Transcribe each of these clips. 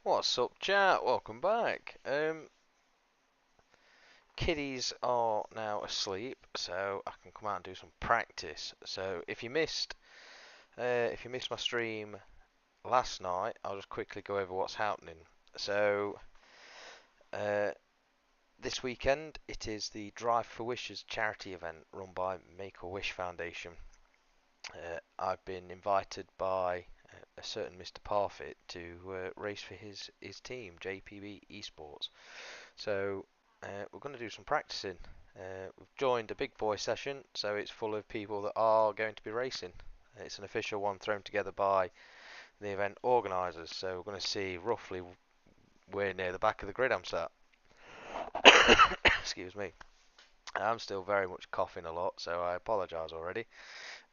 What's up, chat? Welcome back. Kiddies are now asleep, so I can come out and do some practice. So if you missed my stream last night, I'll just quickly go over what's happening. So uh, this weekend it is the Drive for Wishes charity event run by Make-A-Wish Foundation. I've been invited by a certain Mr. Parfit to race for his team, JPB Esports. So we're going to do some practicing. We've joined a big boy session, so it's full of people that are going to be racing. It's an official one thrown together by the event organisers, so we're going to see roughly where near the back of the grid I'm sat. Excuse me. I'm still very much coughing a lot, so I apologise already.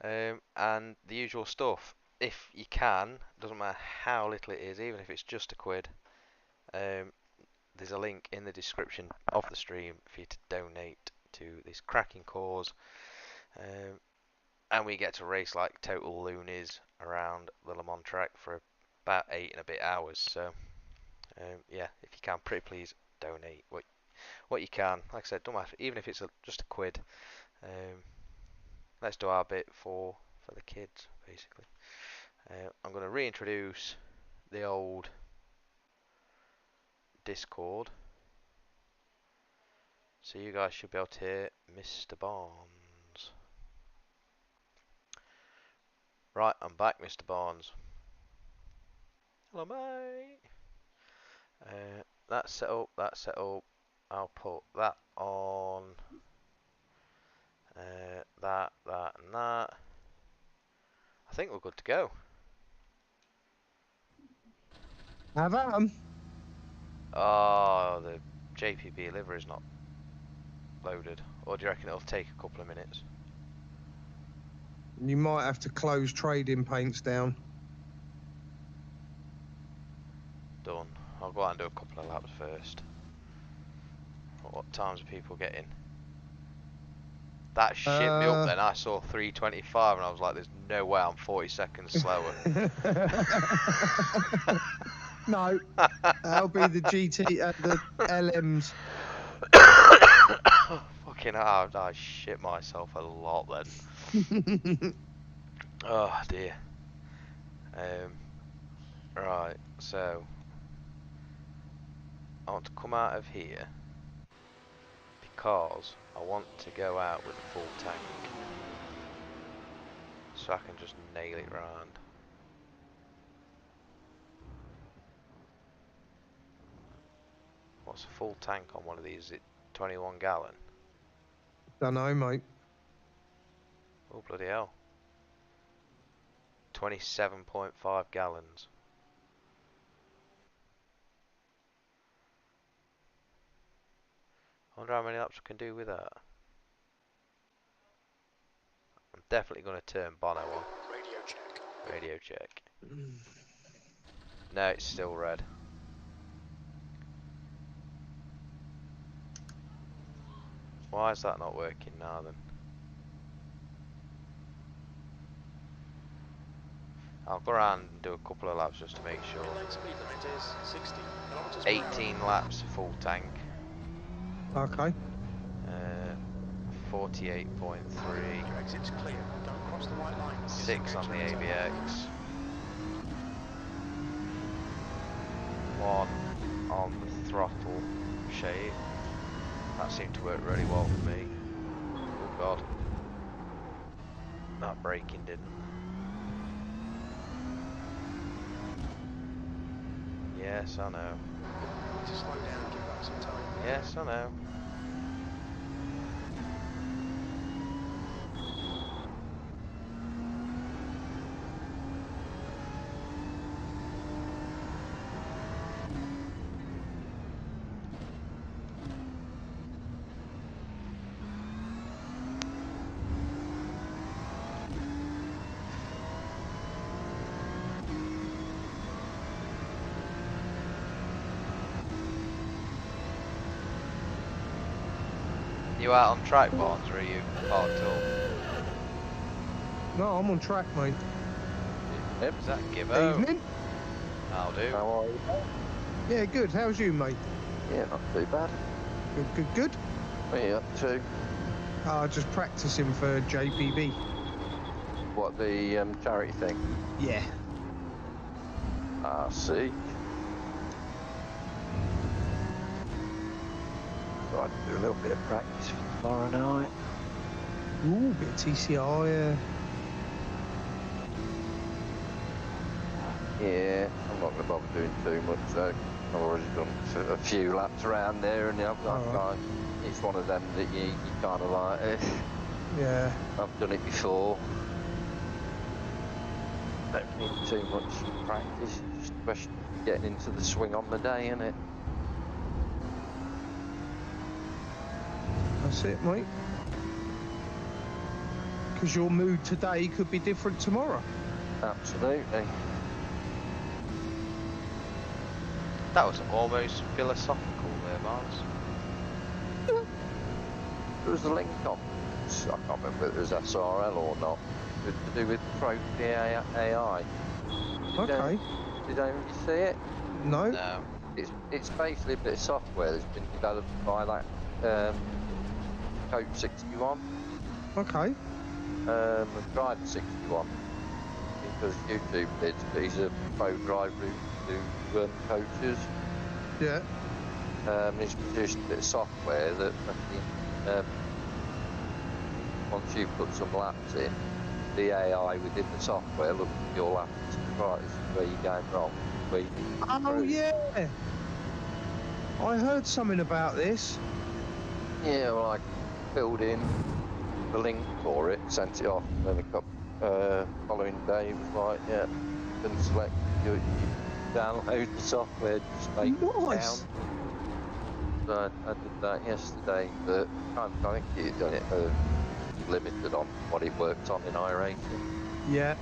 And the usual stuff. If you can, doesn't matter how little it is, even if it's just a quid, there's a link in the description of the stream for you to donate to this cracking cause. And we get to race like total loonies around the Le Mans track for about 8 and a bit hours. So, yeah, if you can, pretty please donate what you can. Like I said, don't matter, even if it's just a quid. Let's do our bit for the kids, basically. I'm going to reintroduce the old Discord, so you guys should be able to hear Mr. Barnes. Right, I'm back, Mr. Barnes. Hello, mate. That's set up. I'll put that on. That, and that. I think we're good to go. Have at 'em. Oh, the JPB livery is not loaded. Or do you reckon it'll take a couple of minutes? You might have to close trading paints down. Done. I'll go out and do a couple of laps first. What times are people getting? That shit me up then. I saw 3:25 and I was like, there's no way I'm 40 seconds slower. No, that'll be the GT, the LMs. Fucking hell, I shit myself a lot then. Oh dear. Right, so I want to come out of here because I want to go out with a full tank, so I can just nail it round. What's a full tank on one of these? Is it 21 gallon? Dunno, mate. Oh bloody hell. 27.5 gallons. I wonder how many laps we can do with that. I'm definitely going to turn Bono on. Radio check. Radio check. No, it's still red. Why is that not working now then? I'll go around and do a couple of laps just to make sure. Inline speed limit is 60 kilometers per 18 hour. laps full tank. Okay. 48.3. Your exit's clear. Don't cross the white line. 6 on the ABX. 1 on the throttle shade. That seemed to work really well for me. Oh god. That braking didn't. Yes, I know. Need to slow down, give that some time. Yes, I know. You out on track, Barnes, or are you parked up? No, I'm on track, mate. Is that Gibbo? Evening. I'll do. How are you? Yeah, good. How's you, mate? Yeah, not too bad. Good. What are you up to? Just practicing for JPB. What, the charity thing? Yeah. I see. So I'd do a little bit of practice for tomorrow night. Ooh, bit of TCI, yeah. Yeah, I'm not going to bother doing too much though. I've already done a few laps around there, and Alright. it's one of them that you kind of like, Yeah. I've done it before. Don't need too much practice, it's just a question of getting into the swing on the day, innit? That's it, mate. Because your mood today could be different tomorrow. Absolutely. That was almost philosophical there, Barnes. There was a link on, I can't remember if it was SRL or not, to do with Pro AI. Okay. Did anyone see it? No? No. It's basically a bit of software that's been developed by that Coach 61, Okay. and Driver 61. Because YouTube did, but he's a pro driver who coaches. Yeah. He's produced a bit of software that once you put some laps in, the AI within the software looks at your laps and says, right, this is where you're going wrong, where you need to Oh, improve. yeah. I heard something about this. Yeah, well, I filled in the link for it, sent it off, and then a couple following day was like, yeah, you can select, you download the software, just make it Nice. down. So I did that yesterday, but I think it done it limited on what it worked on in iRacing. Yeah.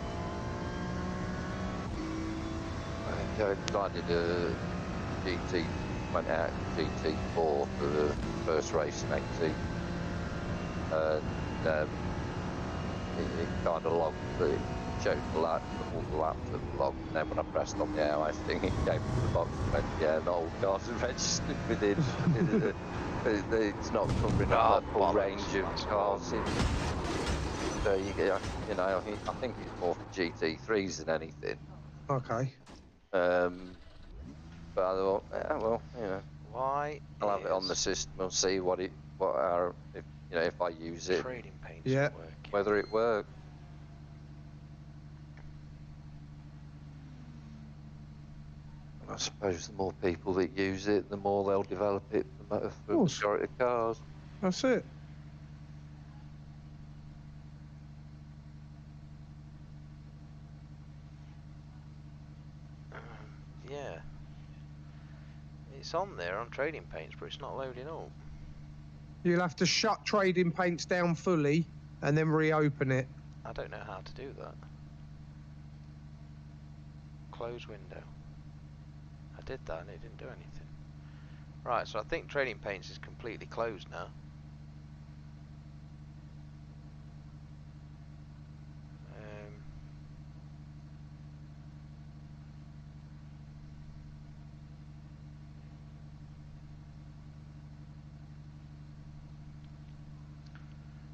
I think I did a GT, went out in GT4 for the first race in XC, and it kind of logged, it showed the laps, all the laps that were logged, and then when I pressed on the AI thing, it came to the box and went, yeah, the old cars are registered within, it's not covering Oh, the full bollocks. range of That's cars. So you know, I think it's more for GT3s than anything. Okay. But I thought, yeah, well, you know, Why I'll have it on the is system and see if I use it, trading paints Yeah. not working? whether it works. And I suppose the more people that use it, the more they'll develop it for the course. majority of cars. That's it. Yeah. It's on there on trading paints, but it's not loading up. You'll have to shut trading paints down fully and then reopen it. I don't know how to do that. Close window. I did that and it didn't do anything. Right, so I think trading paints is completely closed now.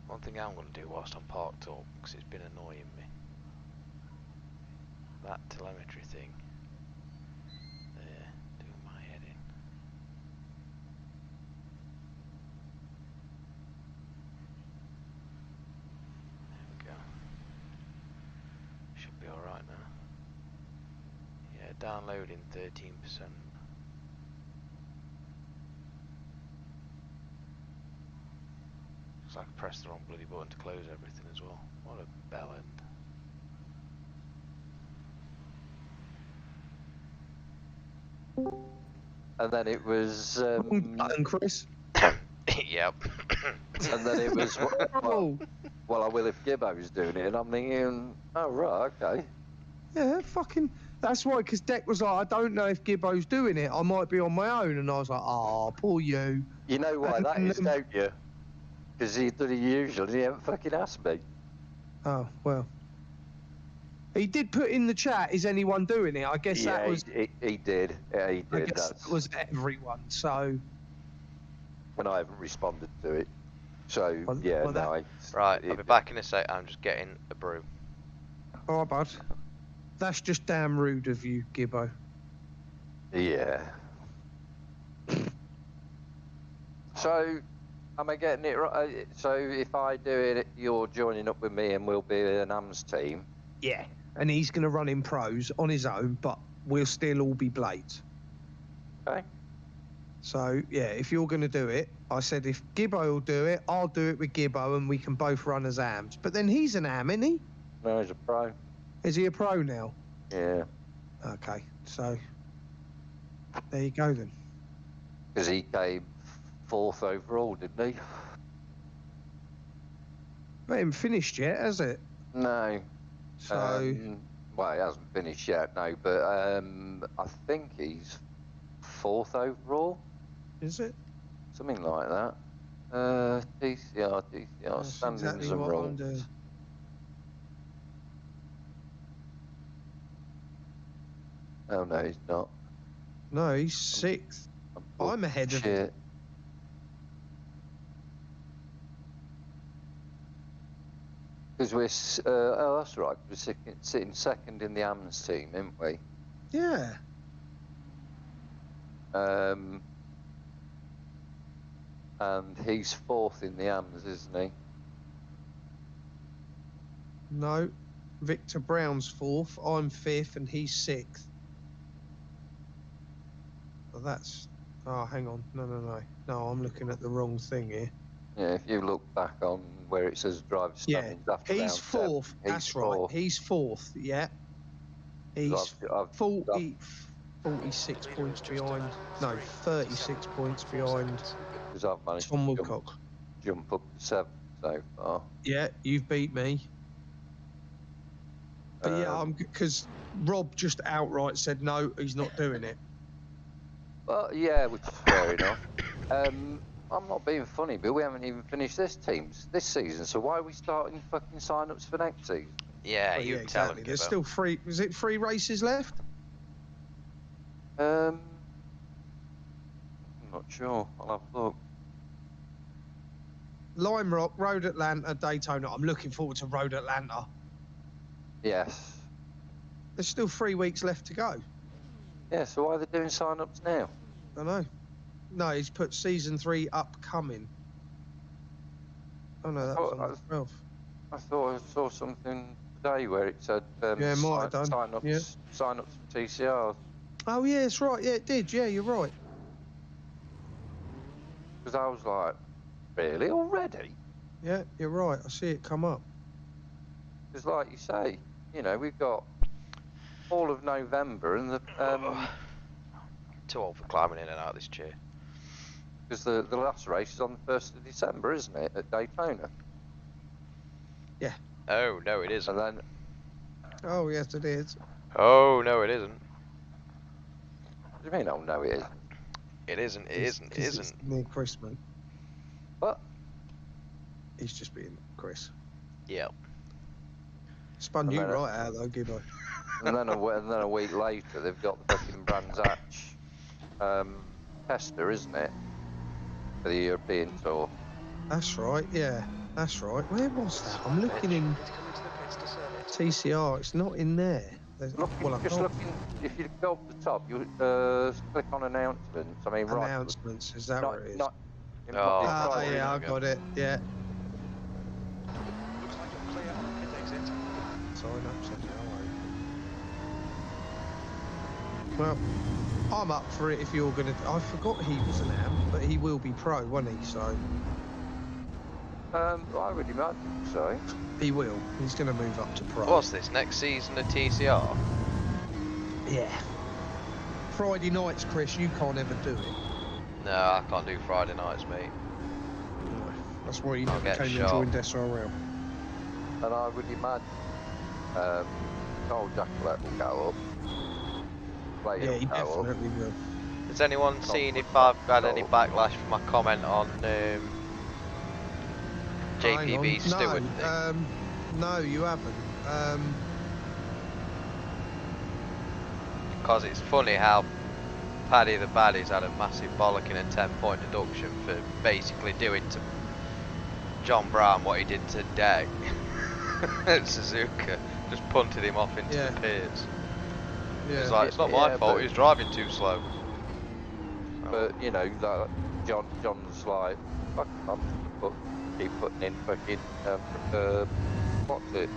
One thing I'm going to do whilst I'm parked up, because it's been annoying me, that telemetry thing, there, doing my head in. There we go. Should be alright now. Yeah, downloading 13%. Looks like I pressed the wrong bloody button to close everything as well. What a bell end. And then it was, Button, Chris. Yep. and then it was, Oh. well, I will if Gibbo's doing it, and I'm thinking, oh right, okay. Yeah, fucking. That's why, because Deck was like, I don't know if Gibbo's doing it. I might be on my own. And I was like, oh, poor you. You know why that is, don't you? Because he did it usually, he haven't fucking asked me. Oh, well. He did put in the chat, is anyone doing it? I guess yeah, that was... he did. Yeah, he I did. guess that was everyone, so... And I haven't responded to it. So, Well, yeah, well, no, Right, I'll be back in a sec. I'm just getting a brew. All right, bud. That's just damn rude of you, Gibbo. Yeah. So, am I getting it right? So, if I do it, you're joining up with me and we'll be an AMS team? Yeah. And he's going to run in pros on his own, but we'll still all be blades. Okay. So, yeah, if you're going to do it, I said if Gibbo will do it, I'll do it with Gibbo and we can both run as AMs. But then he's an AM, isn't he? No, he's a pro. Is he a pro now? Yeah. Okay, so there you go then. Because he came 4th overall, didn't he? It hasn't finished yet, has it? No. So, Well, he hasn't finished yet, no, but I think he's 4th overall. is it? Something like that. TCR, That's standings exactly and what I'm rules. doing. Oh no, he's not. No, he's 6th. I'm ahead of him. Shit. Because oh, that's right. We're sitting 2nd in the AMS team, aren't we? Yeah. And he's 4th in the AMS, isn't he? No. Victor Brown's 4th. I'm 5th and he's 6th. Well, that's... Oh, hang on. No. No, I'm looking at the wrong thing here. Yeah, if you look back on where it says driver standings after he's round 7, 4th. That's right. 4th. He's 4th, yeah. He's I've 46 points behind. No, 36 points behind because I've managed Tom to Woodcock. jump up to 7th so far. Yeah, you've beat me. But yeah, because Rob just outright said no, he's not doing it. Well, yeah, which is fair enough. I'm not being funny, but we haven't even finished this season, so why are we starting fucking sign-ups for next season? Yeah, But you yeah, tell exactly. him. There's still 3. Is it 3 races left? I'm not sure. I'll have a look. Lime Rock, Road Atlanta, Daytona. I'm looking forward to Road Atlanta. Yes. There's still 3 weeks left to go. Yeah, so why are they doing sign-ups now? I know. No, he's put season 3 upcoming. Oh no, that was on the 12th. I thought I saw something today where it said Yeah, might have done. sign-ups Yeah. sign-ups for TCR. Oh yeah, it's right. Yeah, it did. Yeah, you're right. Because I was like, really? Already? Yeah, you're right. I see it come up. Because like you say, you know, we've got all of November and the Too old for climbing in and out of this chair. because the last race is on the 1st of December, isn't it, at Daytona? Yeah. Oh, no, it isn't. And then, Oh yes, it is. Oh, no, it isn't. what do you mean? Oh no, it isn't. It isn't. It isn't. It 'Cause it's isn't. near Chris, mate. What? He's just being Chris. Yeah. Spun And you then right out though, Gibbo. And then a week later, they've got the fucking Brands Hatch tester, isn't it, for the European Tour? That's right. Yeah, that's right. Where was that? I'm looking in TCR. It's not in there. Look, Well, I just can't- looking. If you go up the top, you click on announcements. I mean, right. Announcements. Is that Not, where it is? not, Oh. Ah, Sorry, yeah, I there we got it. Yeah. Looks like you're clear on pit exit. Sign up, send it away. Well, I'm up for it if you're gonna. I forgot he was an AM, but he will be pro, won't he? So I would imagine so. he will. He's gonna move up to pro. What's this? Next season of TCR? Yeah. Friday nights, Chris. You can't ever do it. No, I can't do Friday nights, mate. No, that's why you I'll never get came and shot. joined SRL. And I would imagine Carl Jacqueline will go up. Player Yeah, he will go up. definitely will. Has anyone seen if I've had any backlash for my comment on JPB Hang on. Stewart thing? No, you haven't. because it's funny how Paddy the Baddy's had a massive bollocking and 10-point deduction for basically doing to John Brown what he did to Deck at Suzuka, just punted him off into the piers. Yeah. It's like, it's not my fault, he's driving too slow. But you know, like, John's like, fuck, I'm just keep putting in fucking what's it?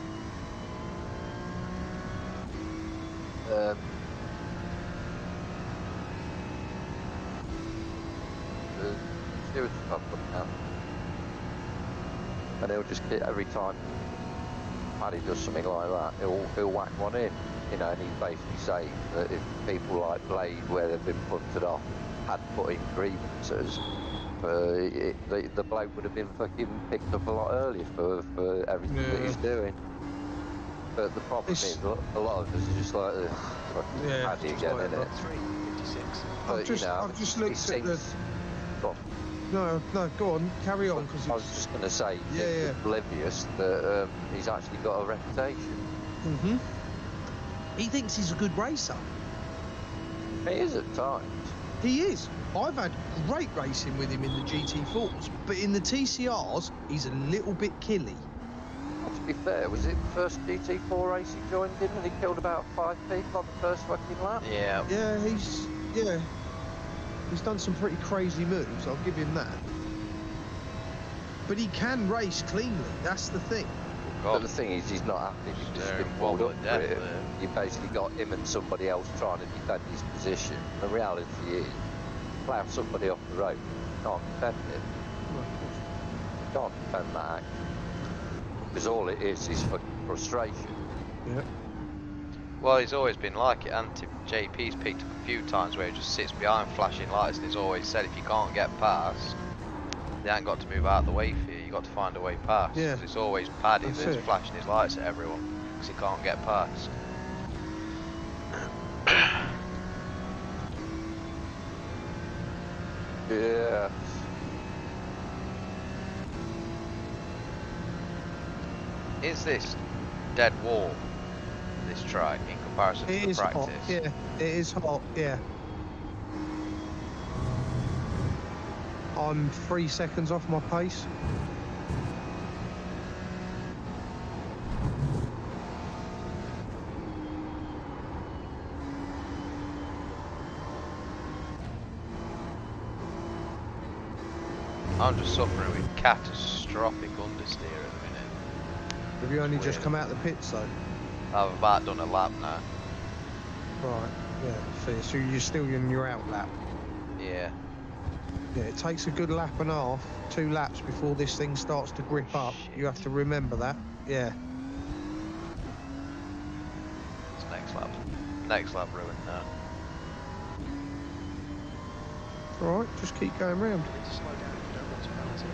The stewards stuff putting out, and he'll just get every time Paddy does something like that, he'll whack one in, you know, and he's basically saying that if people like Blade, where they've been punted off, had put in grievances, the bloke would have been fucking picked up a lot earlier for everything that he's doing. But the problem is, a lot of us are just like, fucking Paddy again, innit? 3:56. I've just looked at the... Go on. No, go on, carry on. Cause I was just going to say, Yeah. oblivious that he's actually got a reputation. Mm-hmm. He thinks he's a good racer. He is at times. He is. I've had great racing with him in the GT4s, but in the TCRs, he's a little bit killy. To be fair, was it the first GT4 race he joined in and he killed about 5 people on the first fucking lap? Yeah. Yeah, he's done some pretty crazy moves, I'll give him that. But he can race cleanly, that's the thing. But the thing is, he's not happy. He's just been pulled up for it. You basically got him and somebody else trying to defend his position. The reality is, plough somebody off the road, you can't defend it. You can't defend that action. Because all it is fucking frustration. Yeah. Well, he's always been like it, and JP's picked up a few times where he just sits behind flashing lights, and he's always said if you can't get past, you ain't got to move out of the way for you, you got to find a way past. Yeah. 'Cause it's always Paddy That's that's it. flashing his lights at everyone, because he can't get past. Yeah. Is this dead warm, this track, in comparison It to the is practice? hot, yeah. It is hot, yeah. I'm 3 seconds off my pace. I'm just suffering with catastrophic understeer at the minute. Have you only Weird. just come out the pits though? I've about done a lap now. Right, yeah. So you're still in your out lap. Yeah. Yeah, it takes a good lap and a half, 2 laps before this thing starts to grip up. You have to remember that. Yeah. It's next lap. Next lap ruined now. All right, just keep going round. You need to slow down if you don't want to penalty.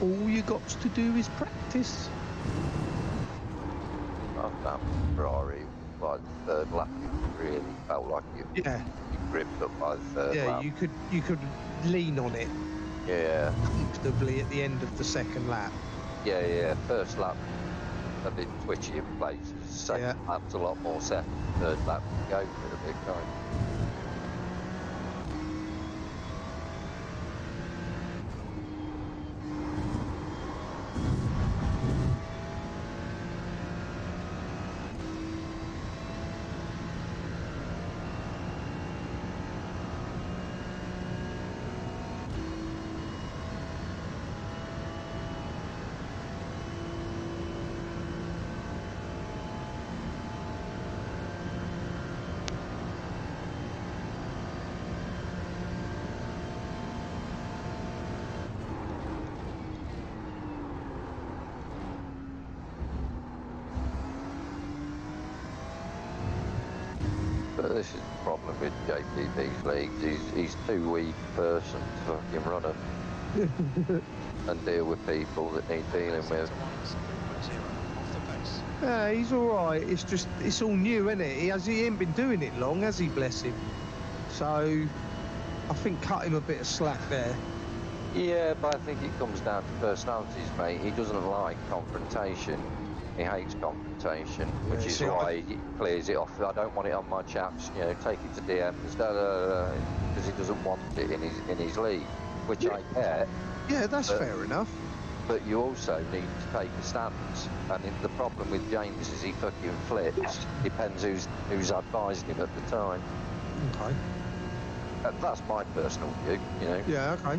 All you got to do is practice. I found Ferrari by the third lap. It really felt like you gripped up by the third lap. Yeah, you could lean on it Yeah. comfortably at the end of the second lap. Yeah. First lap a bit twitchy in places. Second lap's a lot more set. Third lap you go for a bit, can't you? But this is the problem with JPB's leagues. He's too weak a person to fucking run them and deal with people that need dealing with. Off the pace. Yeah, he's all right. It's just it's all new, isn't it? He ain't been doing it long, has he? Bless him. So I think cut him a bit of slack there. Yeah, but I think it comes down to personalities, mate. He doesn't like confrontation. He hates confrontation, which Yeah, is see, why he clears it off. I don't want it on my chaps. You know, take it to DMs, because he doesn't want it in his league, which I get. Yeah, that's But- fair enough. But you also need to take a stance. And the problem with James is he fucking flips. Depends who's advising him at the time. Okay. And that's my personal view. You know, Yeah, okay.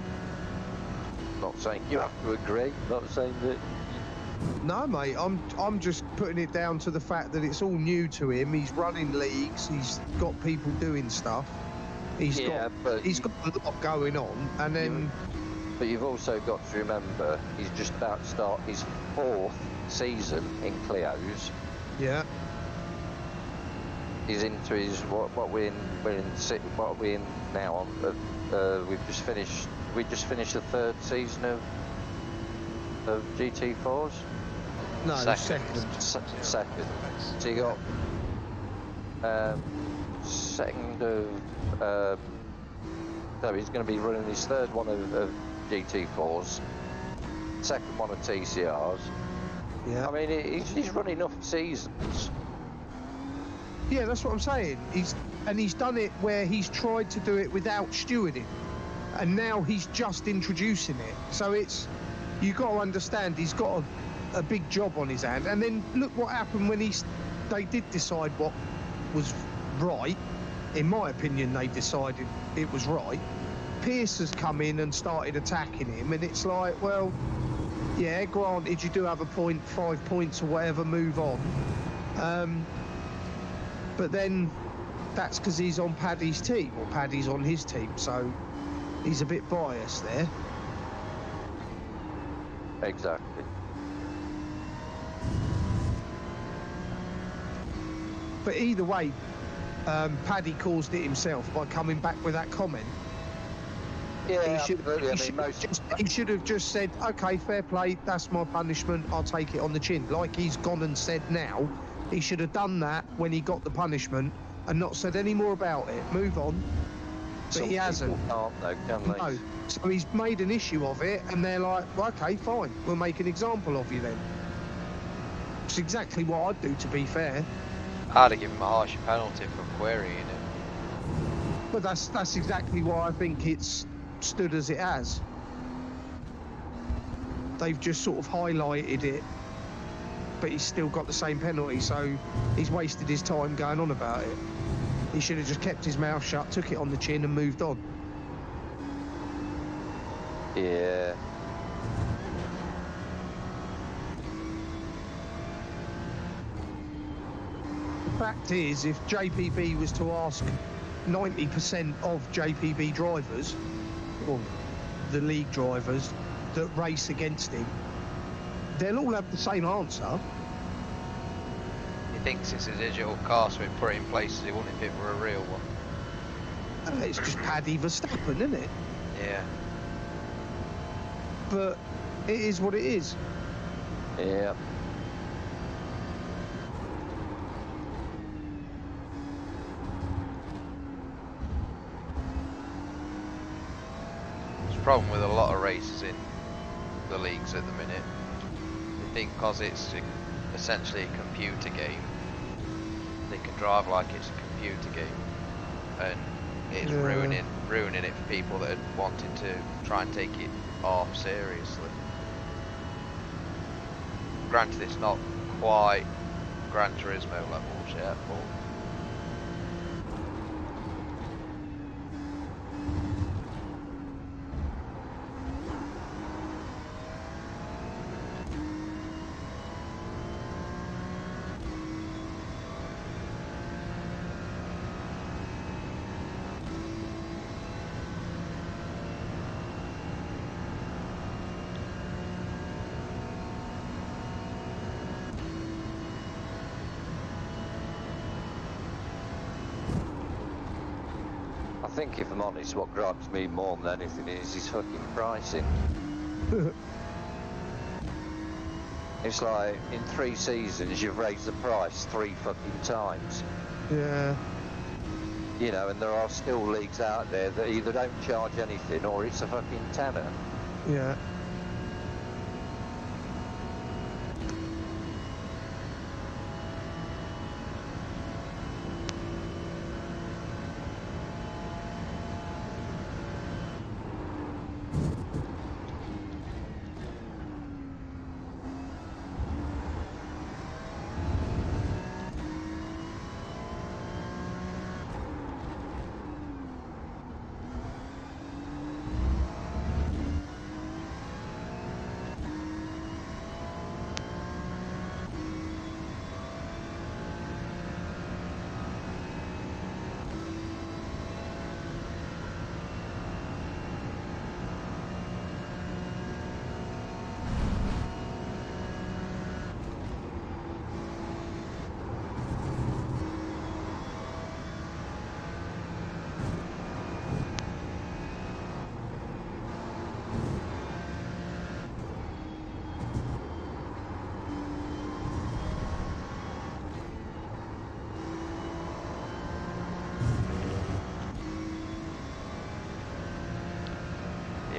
not saying you have to agree. Not saying that. No, mate, I'm just putting it down to the fact that it's all new to him. He's running leagues. He's got people doing stuff. He's got a lot going on, and then But you've also got to remember he's just about to start his 4th season in Clio's. yeah, He's into his what we're in now. We just finished the 3rd season of GT4s. no, Second. Second. So you got second of. So he's going to be running his 3rd one of GT4s, 2nd one of TCRs. yeah. I mean, he's run enough seasons. Yeah, that's what I'm saying. He's done it where he's tried to do it without stewarding, and now he's just introducing it. So you got to understand he's got a big job on his hand. And then look what happened when they did decide what was right. In my opinion, they decided it was right. Pierce has come in and started attacking him, and it's like, well, yeah, granted, you do have a point, 5 points or whatever, move on. But then that's because he's on Paddy's team, or Paddy's on his team, so he's a bit biased there. Exactly. But either way, Paddy caused it himself by coming back with that comment. Yeah, He should, absolutely. I he, mean, should most. he should have just said, okay, fair play, that's my punishment, I'll take it on the chin. Like he's gone and said now, he should have done that when he got the punishment and not said any more about it. Move on. But Some he hasn't. people can't, though, can they? No. So he's made an issue of it, and they're like, well, okay, fine, we'll make an example of you then. It's exactly what I'd do, to be fair. I'd have given him a harsher penalty for querying it. But that's exactly why I think it's stood as it has. They've just sort of highlighted it, but he's still got the same penalty, so he's wasted his time going on about it. He should have just kept his mouth shut, took it on the chin and moved on. Yeah. The fact is, if JPB was to ask 90% of JPB drivers, or the league drivers that race against him, they'll all have the same answer. He thinks it's a digital car, so he put it in places he wouldn't if it were a real one. And it's just Paddy Verstappen, isn't it? Yeah. But it is what it is. Yeah. There's a problem with a lot of races in the leagues at the minute. They think because it's essentially a computer game, they can drive like it's a computer game, and it's Yeah. ruining it for people that are wanting to try and take it off seriously. Granted, it's not quite Gran Turismo levels yet, but I think, if I'm honest, what gripes me more than anything is his fucking pricing. It's like, in 3 seasons, you've raised the price 3 fucking times. Yeah. You know, and there are still leagues out there that either don't charge anything or it's a fucking tenner. Yeah.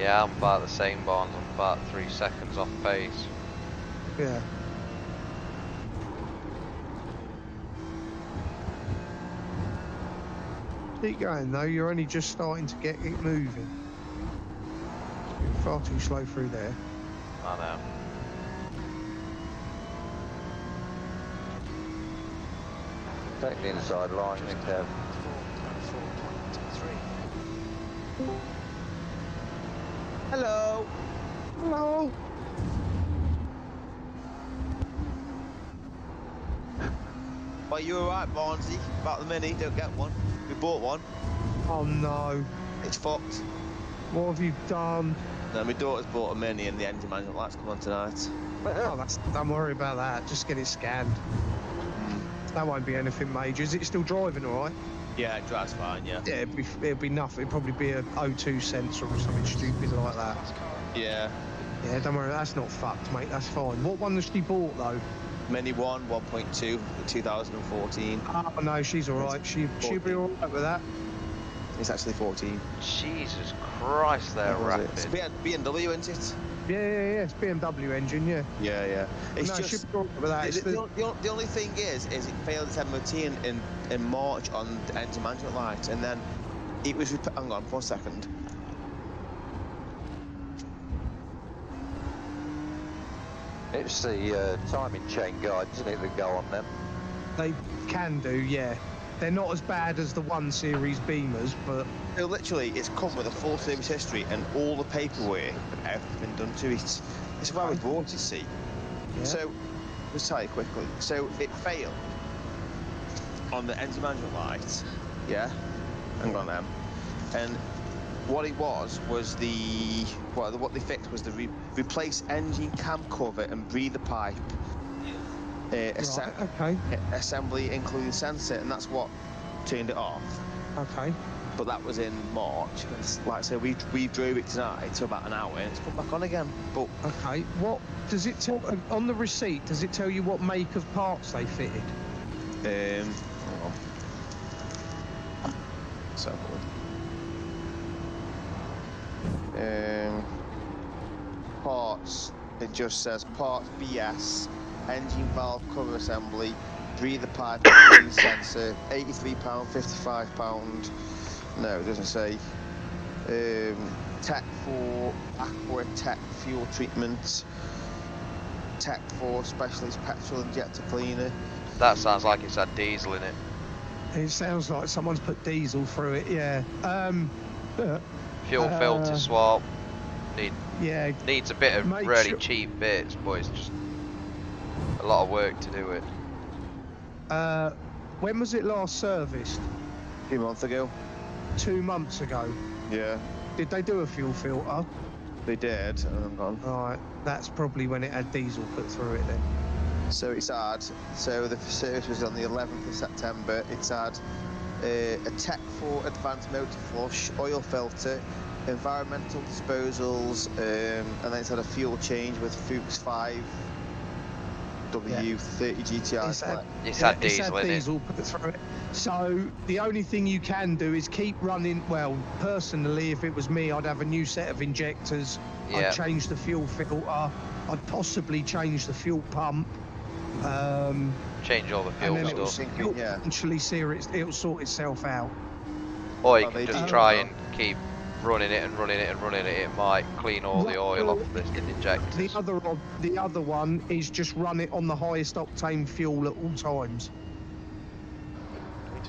Yeah, I'm about the same, Barnes. I'm about 3 seconds off pace. Yeah. Keep going though, you're only just starting to get it moving. You're far too slow through there. I know. Take the inside line, Just Kev. 4.3. Hello. Hello. Well, you alright, Barnesy? About the Mini, don't get one. We bought one. Oh no. It's fucked. What have you done? No, my daughter's bought a Mini and the engine management lights come on tonight. Oh, don't worry about that. Just get it scanned. That won't be anything major. Is it still driving all right? Yeah, it drives fine, yeah. Yeah, it'd be nothing. It'd probably be a O2 sensor or something stupid like that. Yeah. Yeah, don't worry. That's not fucked, mate. That's fine. What one has she bought though? Mini 1, 1.2, 2014. Oh no, she's all right. She'll be all right with that. It's actually 14. Jesus Christ, they're rapid. It's BMW, isn't it? Yeah. It's BMW engine. Yeah. Yeah. It's No, just she'll be all right with that. It's the only thing is it failed its MOT in March on the engine management light, and then it was. Hang on, 1 second. It's the timing chain guides, isn't it, that go on them? They can do, yeah. They're not as bad as the 1 Series Beamers, but So literally, it's come with a full service history and all the paperwork and everything done to it. It's why we bought it, see. yeah. So, let's tell you quickly. So it failed on the engine management light, yeah, and on them. And what it was the what they fixed was the replace engine cam cover and breather pipe. Okay. Assembly including sensor, and that's what turned it off. Okay. But that was in March. And like I said, we drove it tonight to about an hour, and it's put back on again. But Okay. What does it tell on the receipt? Does it tell you what make of parts they fitted? hold on. So. Parts. It just says parts BS, engine valve cover assembly, breather pipe, sensor, £83, £55. No, it doesn't say. Tech 4 Aqua Tech fuel treatment. Tech 4 specialist petrol injector cleaner. That sounds like it's had diesel in it. It sounds like someone's put diesel through it. Yeah. Fuel filter swap. Yeah. Needs a bit of Make really sure- cheap bits, but it's just a lot of work to do it. When was it last serviced? A few months ago. 2 months ago. Yeah. Did they do a fuel filter? They did, and I'm gone. Right. That's probably when it had diesel put through it then. So it's had, so the service was on the 11th of September. It's had a Tech 4 Advanced Motor Flush, oil filter, environmental disposals, and then it's had a fuel change with Fuchs 5 W30 GTI. It's had diesel in it. diesel put through it. So the only thing you can do is keep running. Well, personally, if it was me, I'd have a new set of injectors. Yeah. I'd change the fuel filter. I'd possibly change the fuel pump. Change all the fuel and then it'll, stuff. Thinking, yeah. eventually it'll sort itself out. Or you Well, can they just do. try and keep running it and running it and running it. It might clean all the oil off the injectors. The other one is just run it on the highest octane fuel at all times.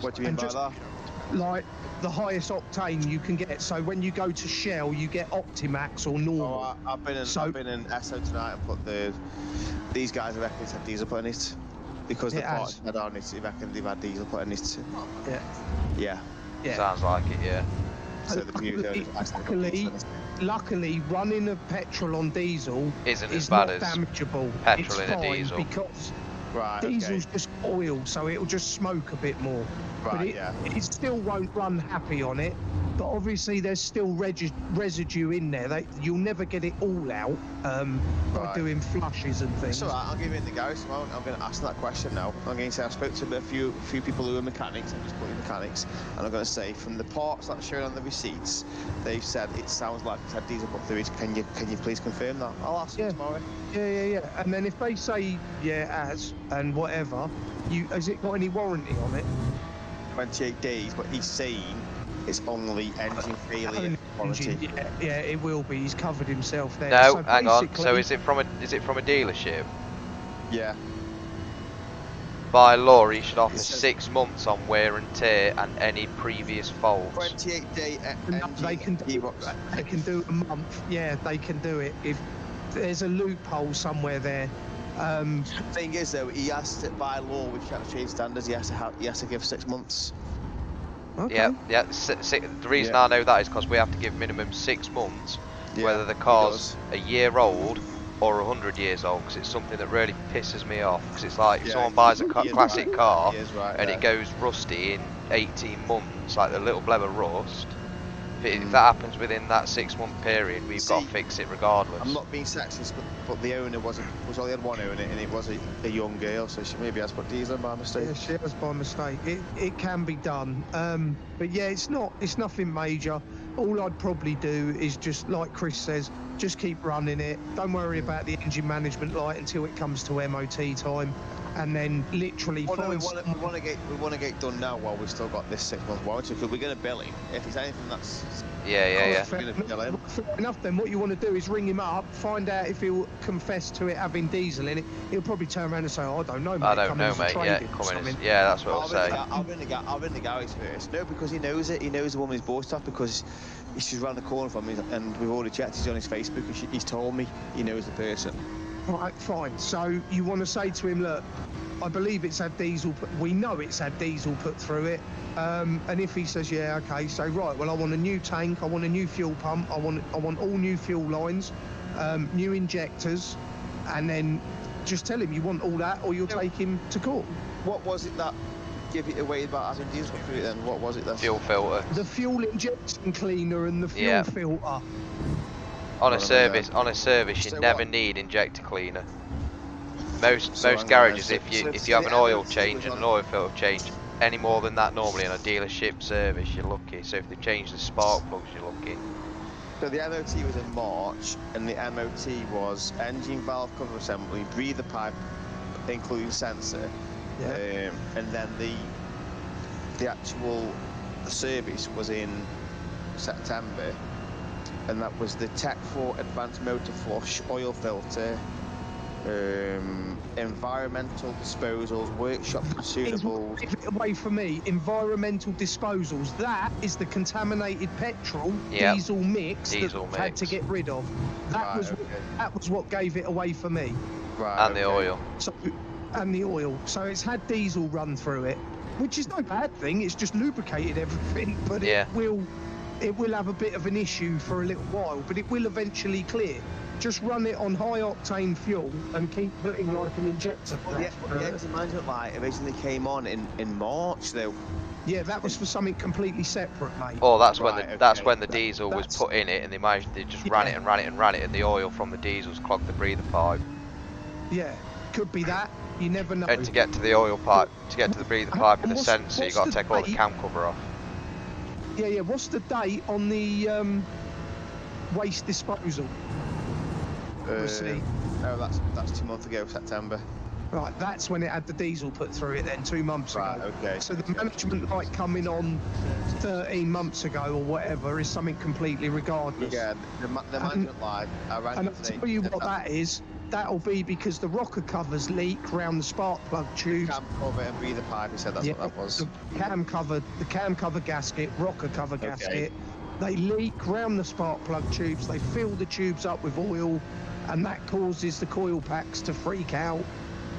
What do you mean And by just- that? Like the highest octane you can get. So when you go to Shell, you get Optimax or normal. Oh, I've been in Esso tonight and put these guys reckon it's had diesel put in it because It the parts has. had on it. They reckon they've had diesel put in it. Yeah. Yeah. Yeah. Sounds like it, yeah. So the beauty of it is actually Luckily, running of petrol on diesel Isn't as is bad not as damageable. petrol It's in a fine diesel. Right. Diesel's Okay. just oil, so it'll just smoke a bit more. But Right. Yeah. it still won't run happy on it. But obviously, there's still residue in there. You'll never get it all out by Right. doing flushes and things. It's alright, I'll give you in the garage tomorrow. I'm going to ask that question now. I'm going to say I spoke to a few people who are mechanics, I'm just calling mechanics, and I'm going to say from the parts that's shown on the receipts, they've said it sounds like it's had diesel put through it. Can you please confirm that? I'll ask you tomorrow. Yeah. And then if they say yeah, it has and whatever, has it got any warranty on it? 28 days, but he's saying it's only engine failure warranty. Yeah, it will be. He's covered himself there. No, So hang on. So basically- is it from a dealership? Yeah. By law, he should offer It says- 6 months on wear and tear and any previous faults. 28-day No, engine they can do gearbox. They can do a month. Yeah, they can do it. If there's a loophole somewhere there. Thing is though, he has to, by law with change standards, he has to give 6 months. Okay. Yeah. The reason I know that is because we have to give minimum 6 months, Yeah, whether the he car's does. a year old or 100 years old, because it's something that really pisses me off. Because it's like if Yeah, someone buys a he is classic right. car He is right and there. it goes rusty in 18 months, like the little bleb of rust. If that happens within that 6 month period, we've got to See, fix it regardless. I'm not being sexist, but the owner was only had one owner, and it was a young girl, so she maybe has put diesel in by mistake. Yeah, she has by mistake. It can be done. But yeah, it's nothing major. All I'd probably do is just, like Chris says, just keep running it. Don't worry about the engine management light until it comes to MOT time, and then literally Well, no, we find want to get done now while we've still got this 6 month warranty, because we're going to bill him if it's anything that's. Yeah. Fair We're gonna bill him. enough then. What you want to do is ring him up, find out if he'll confess to it having diesel in it. He'll probably turn around and say, oh, I don't know, mate. I don't come know, in as a mate. Yeah, trade-in or come in. something." Yeah, that's what I'll say. I'll ring the garage first. No, because he knows it. He knows the woman he's bought stuff because she's round the corner from me, and we've already checked. He's on his Facebook, and he's told me he knows the person. Right, fine. So you want to say to him, look, I believe it's had diesel. We know it's had diesel put through it. And if he says, yeah, okay, so right, well, I want a new tank, I want a new fuel pump, I want all new fuel lines, new injectors, and then just tell him you want all that, or you'll take him to court. What was it that gave it away about having diesel through it then? What was it then? Fuel filter. The fuel injection cleaner and the fuel Yeah. filter. On a service, you So never what? need injector cleaner. Most So hang on garages, then, if so you have the an oil MOT change was and on- an oil filter change, any more than that normally on a dealership service, you're lucky. So if they change the spark plugs, you're lucky. So the MOT was in March, and the MOT was engine valve cover assembly, breather pipe, including sensor, Yeah. and then the actual service was in September, and that was the Tech 4 Advanced Motor Flush oil filter, environmental disposals, workshop consumables. Give it away from me. Environmental disposals. That is the contaminated petrol Yep. diesel mix Diesel that we've had to mix. get rid of. That Right, was okay. that was what gave it away for me. Right, And the okay. oil. So, and the oil. So it's had diesel run through it, which is no bad thing. It's just lubricated everything, but Yeah. it will have a bit of an issue for a little while, but it will eventually clear. Just run it on high octane fuel and keep putting like an injector. Well, the engine management light originally came on in March though. Yeah, that was for something completely separate, mate. Oh, that's when Right, that's okay. when the diesel was That's- put in it, and they just ran it and ran it and ran it, and the oil from the diesels clogged the breather pipe. Yeah, could be that. You never know. And to get to the oil pipe, to get to the breather pipe and the What's- sensor, you what's got to the take all the date? cam cover off. Yeah. What's the date on the waste disposal? Receipt. No, that's 2 months ago, September. Right, that's when it had the diesel put through it then, 2 months Right, ago. okay. So the management light coming on 13 months ago or whatever is something completely regardless. Yeah, the management light. I ran And it I'll today. tell you what that is. That'll be because the rocker covers leak round the spark plug tubes. Cam cover and breather pipe. He said that's what that was. The cam cover gasket, rocker cover gasket, they leak round the spark plug tubes. They fill the tubes up with oil, and that causes the coil packs to freak out,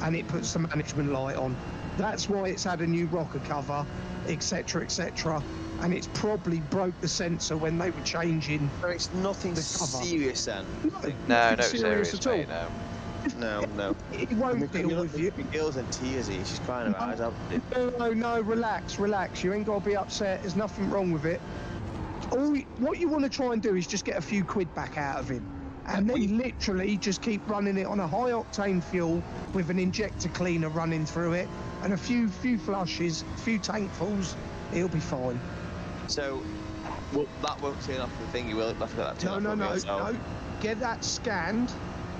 and it puts the management light on. That's why it's had a new rocker cover, etc., etc. And it's probably broke the sensor when they were changing. So it's nothing The cover. serious then. No, nothing no serious, at all. mate, no. No. It won't deal with you. The girl's in tears here. She's crying her eyes out. No, relax. You ain't got to be upset. There's nothing wrong with it. What you want to try and do is just get a few quid back out of him. And then literally just keep running it on a high octane fuel with an injector cleaner running through it and a few flushes, a few tankfuls. It'll be fine. So, well, that won't turn off the thing. You will have to get that turned off. No. Get that scanned,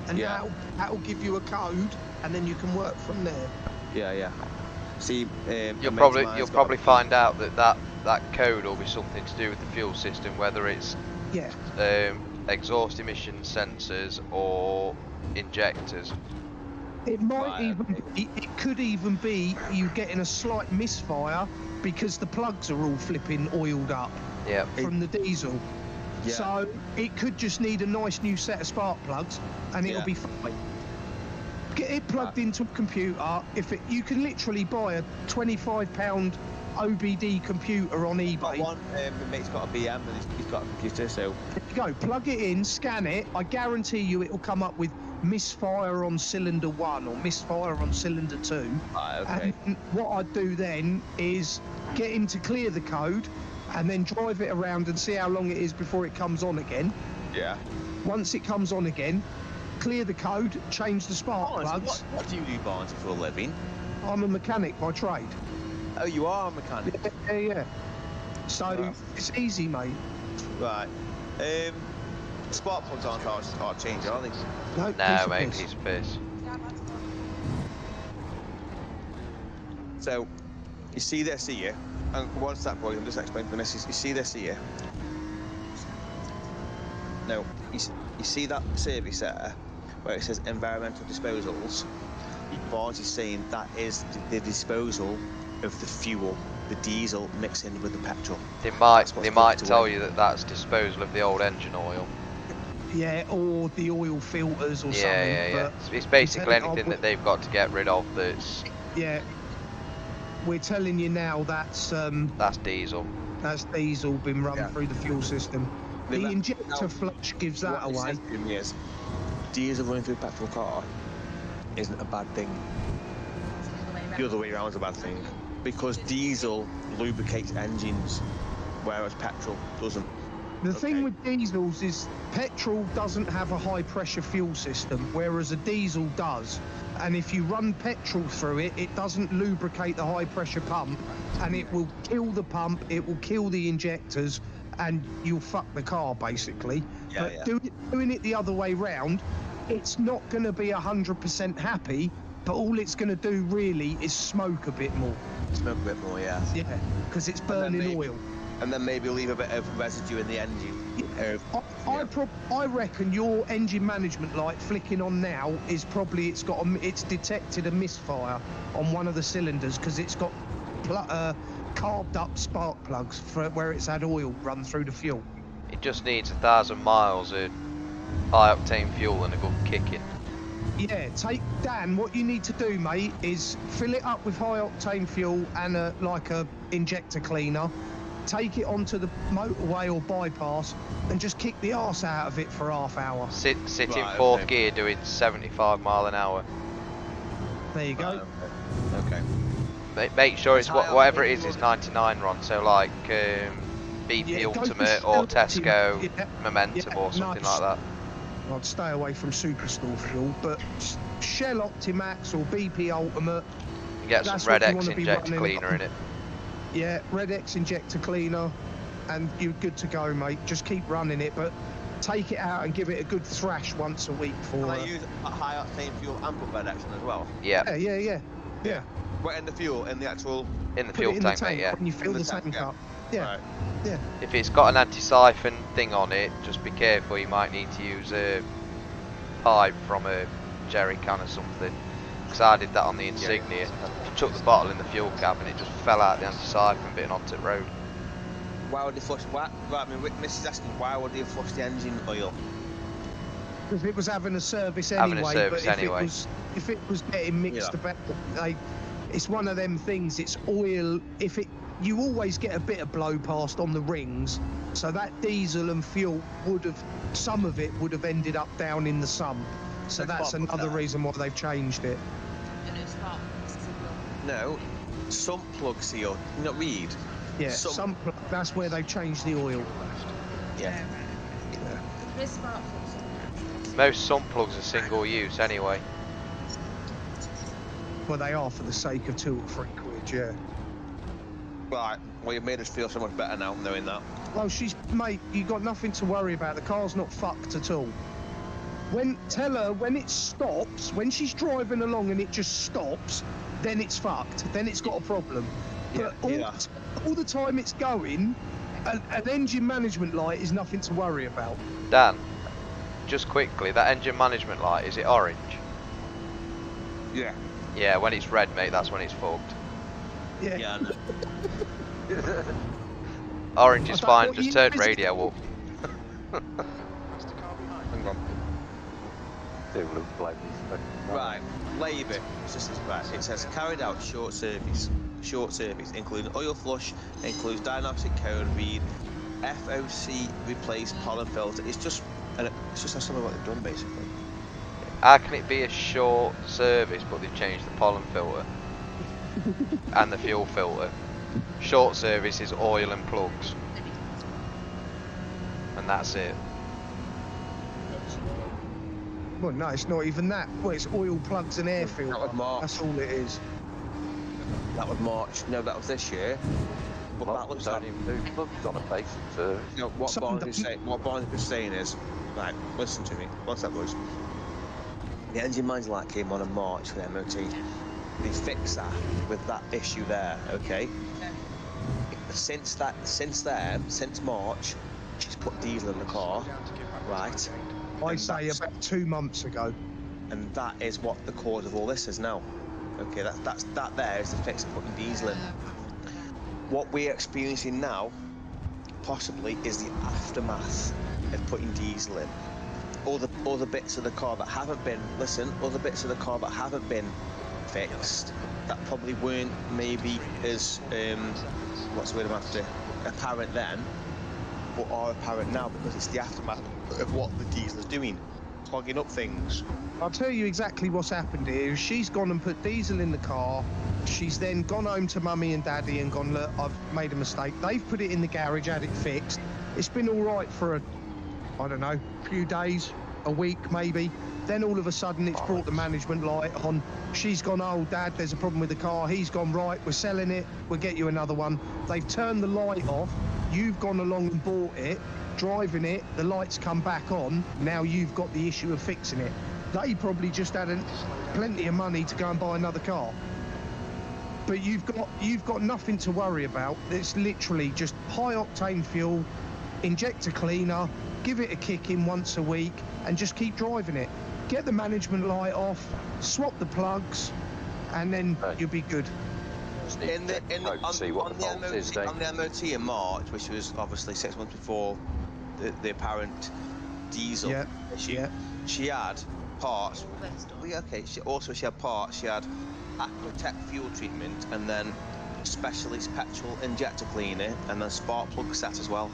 and that'll give you a code, and then you can work from there. Yeah. See, you'll probably find out that code will be something to do with the fuel system, whether it's exhaust emission sensors or injectors. It might it could even be you getting a slight misfire because the plugs are all flipping oiled up from the diesel. Yeah. So it could just need a nice new set of spark plugs and it'll be fine. Get it plugged into a computer. You can literally buy a £25 OBD computer on eBay. My mate's got a BM and he's got a computer, so... There you go, plug it in, scan it. I guarantee you it'll come up with misfire on cylinder 1 or misfire on cylinder 2. Right, okay. And what I'd do then is get him to clear the code and then drive it around and see how long it is before it comes on again. Yeah. Once it comes on again, clear the code, change the spark plugs. What do you do, Barnes, for a living? I'm a mechanic by trade. Oh, you are a mechanic? Yeah. So, it's easy, mate. Right. Spark plugs aren't hard to change, are they? No, mate, piece of piss. So, you see this here, and one step boys, I'm just explaining this. You see this here. No, you see that service there, where it says environmental disposals. Barnes is saying that is the disposal of the fuel, the diesel mixing with the petrol. They might tell you that that's disposal of the old engine oil. Yeah, or the oil filters or something. Yeah. It's basically anything that they've got to get rid of that's... Yeah. We're telling you now that's diesel. That's diesel been run through the fuel system. The injector flush gives that away. Diesel running through a petrol car isn't a bad thing. The other way around is a bad thing. Because diesel lubricates engines, whereas petrol doesn't. The thing with diesels is petrol doesn't have a high pressure fuel system, whereas a diesel does. And if you run petrol through it, it doesn't lubricate the high pressure pump, and it will kill the pump, it will kill the injectors, and you'll fuck the car basically. Doing it the other way round, it's not going to be 100% happy, but all it's going to do really is smoke a bit more. Smoke a bit more, yeah. Yeah, because it's burning oil. And then maybe leave a bit of residue in the engine. I reckon your engine management light flicking on now is probably it's detected a misfire on one of the cylinders because it's got carved up spark plugs for where it's had oil run through the fuel. It just needs 1,000 miles of high octane fuel and a good kicking. Yeah, Dan, what you need to do, mate, is fill it up with high octane fuel and a injector cleaner. Take it onto the motorway or bypass and just kick the arse out of it for half hour. Sit in fourth gear doing 75 mile an hour. There you go. Okay. Make sure it's whatever it is 99 Ron. So like BP Ultimate or Tesco Momentum or something like that. I'd stay away from Superstore fuel, but Shell Optimax or BP Ultimate. You get some Red X injector cleaner in it. Yeah, Red X injector cleaner, and you're good to go, mate. Just keep running it, but take it out and give it a good thrash once a week for. Can I use a high octane fuel and put Red X in as well? Yeah. Yeah. What, in the fuel, in the actual? In the fuel tank, mate. Yeah. When you fill the tank up. Yeah. Right. Yeah. If it's got an anti-siphon thing on it, just be careful. You might need to use a pipe from a jerry can or something. Because I did that on the Insignia. Chucked the bottle in the fuel cap and it just fell out the anti-siphon bit and onto the road. Why would they flush? Miss is asking why would they flush the engine oil? Because it was having a service anyway. If it was getting mixed about, it's one of them things. It's oil. You always get a bit of blow past on the rings, so that diesel and fuel some of it would have ended up down in the sump. So The that's spark plug another there. reason why they've changed it. No, sump plug seal, not read. Yeah, Some- that's where they've changed the oil. Yeah. Most sump plugs are single use anyway. Well, they are for the sake of 2 or 3 quid, yeah. Right, well, you've made us feel so much better now knowing that. Oh, mate, you got nothing to worry about. The car's not fucked at all. Tell her when it stops, when she's driving along and it just stops, then it's fucked. Then it's got a problem. Yeah, But all the time it's going, an engine management light is nothing to worry about. Dan, just quickly, that engine management light, is it orange? Yeah. Yeah, when it's red, mate, that's when it's fucked. Yeah. Yeah, I know. Orange I is don't fine, want just you turn to- radio up. That's the car behind. Hang on. Do look like this. Right, labour. It's just right. It says carried out short service. Short service, including oil flush, includes diagnostic code read, FOC replace pollen filter. It's just some of what they've done basically. How can it be a short service but they've changed the pollen filter and the fuel filter? Short service is oil and plugs, and that's it. Well, no, it's not even that. Well, it's oil plugs and air That was filter. March. That's all it is. That was March. No, that was this year. But that looks like. only 2 plugs on a basic service. No, what Some Barnes of is them- saying. What Barnes is saying is, right. Listen to me. What's that, boys? The engine management light came on in March for the MOT. They fixed that with that issue there. Okay. Since March, she's put diesel in the car, right? I And say that's- about 2 months ago. and that is what the cause of all this is now. Okay, that there is the fix of putting diesel in. What we're experiencing now, possibly, is the aftermath of putting diesel in. All the bits of the car that haven't been fixed, that probably weren't maybe as what's the word I'm after, apparent then, but are apparent now because it's the aftermath of what the diesel is doing, clogging up things. I'll tell you exactly what's happened here. She's gone and put diesel in the car. She's then gone home to mummy and daddy and gone, look, I've made a mistake. They've put it in the garage, had it fixed. It's been all right for I don't know, few days, a week maybe. Then all of a sudden it's brought the management light on. She's gone, oh, Dad, there's a problem with the car. He's gone, right, we're selling it. We'll get you another one. They've turned the light off. You've gone along and bought it, driving it. The lights come back on. Now you've got the issue of fixing it. They probably just had plenty of money to go and buy another car. But you've got nothing to worry about. It's literally just high octane fuel, injector cleaner, give it a kick in once a week, and just keep driving it. Get the management light off, swap the plugs, and then you'll be good. Just need to check the code to see what the fault is, Dave. on the MOT in March, which was obviously 6 months before the apparent diesel Yeah, issue, yeah. she had parts. Well, yeah, okay. She had parts. She had Aquatech fuel treatment, and then specialist petrol injector cleaner, and then spark plug set as well.